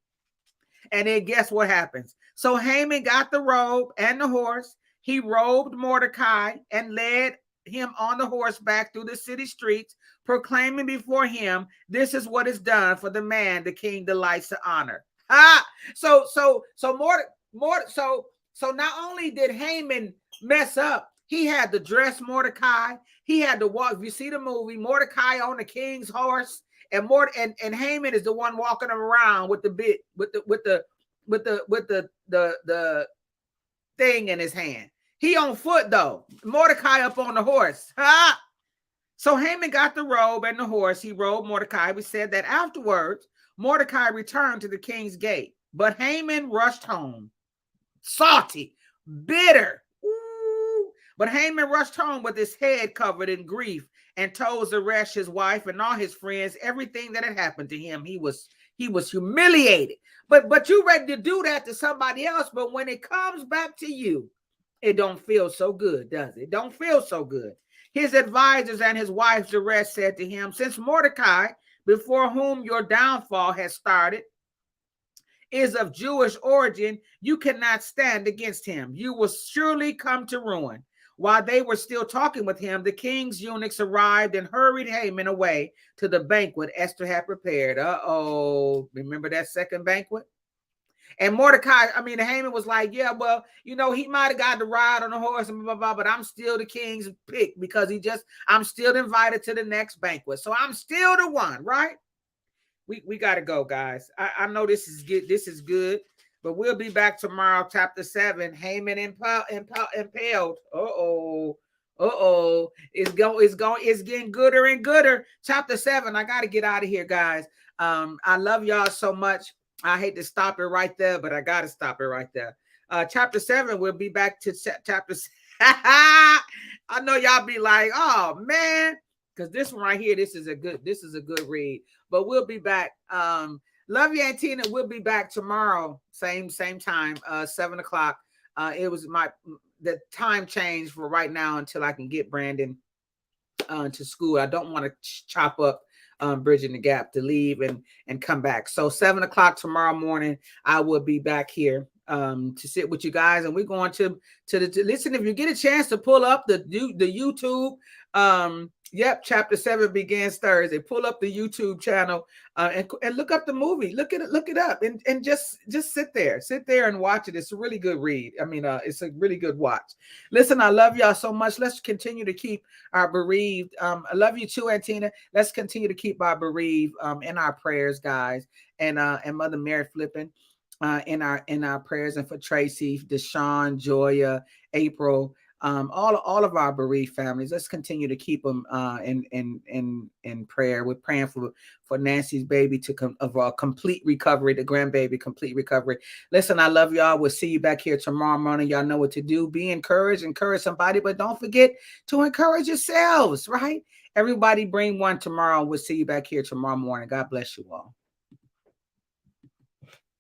And then guess what happens? So Haman got the robe and the horse. He robed Mordecai and led him on the horseback through the city streets, proclaiming before him, this is what is done for the man the king delights to honor. So not only did Haman mess up, he had to dress Mordecai. He had to walk. If you see the movie, Mordecai on the king's horse, and Haman is the one walking around with the bit, with the thing in his hand. He on foot though. Mordecai up on the horse. So Haman got the robe and the horse. He robed Mordecai. We said that afterwards, Mordecai returned to the king's gate, but Haman rushed home, salty, bitter. But Haman rushed home with his head covered in grief and told Zeresh, his wife, and all his friends everything that had happened to him. He was humiliated. But you ready to do that to somebody else, but when it comes back to you, it don't feel so good, does it? It don't feel so good. His advisors and his wife Zeresh said to him, since Mordecai, before whom your downfall has started, is of Jewish origin, you cannot stand against him. You will surely come to ruin. While they were still talking with him, the king's eunuchs arrived and hurried Haman away to the banquet Esther had prepared. Remember that second banquet? And Haman was like, yeah, well, you know, he might have got to ride on a horse and blah, blah, blah, but I'm still the king's pick because I'm still invited to the next banquet. So I'm still the one, right? We got to go, guys. I know this is good. This is good. But we'll be back tomorrow, chapter 7. Haman impaled. It's getting gooder and gooder. Chapter 7. I gotta get out of here, guys. I love y'all so much. I hate to stop it right there, but I gotta stop it right there. Chapter 7, we'll be back to chapter 7. I know y'all be like, oh man, because this one right here, this is a good read. But we'll be back. Love you, Aunt Tina. We'll be back tomorrow, same time, 7 o'clock. It was the time change for right now until I can get Brandon to school. I don't want to chop up bridging the gap to leave and come back. So 7 o'clock tomorrow morning, I will be back here to sit with you guys, and we're going to listen. If you get a chance to pull up the YouTube, yep, chapter 7 begins Thursday. Pull up the YouTube channel and look up the movie. Look it up, and just sit there and watch it. It's a really good read. I mean, it's a really good watch. Listen, I love y'all so much. Let's continue to keep our bereaved. I love you too, Antina. Let's continue to keep our bereaved in our prayers, guys, and Mother Mary Flippin in our prayers, and for Tracy, Deshaun, Joya, April. All of our bereaved families, let's continue to keep them in prayer. We're praying for Nancy's baby of a complete recovery, the grandbaby complete recovery. Listen, I love y'all. We'll see you back here tomorrow morning. Y'all know what to do. Be encouraged, encourage somebody, but don't forget to encourage yourselves, right? Everybody bring one tomorrow. We'll see you back here tomorrow morning. God bless you all.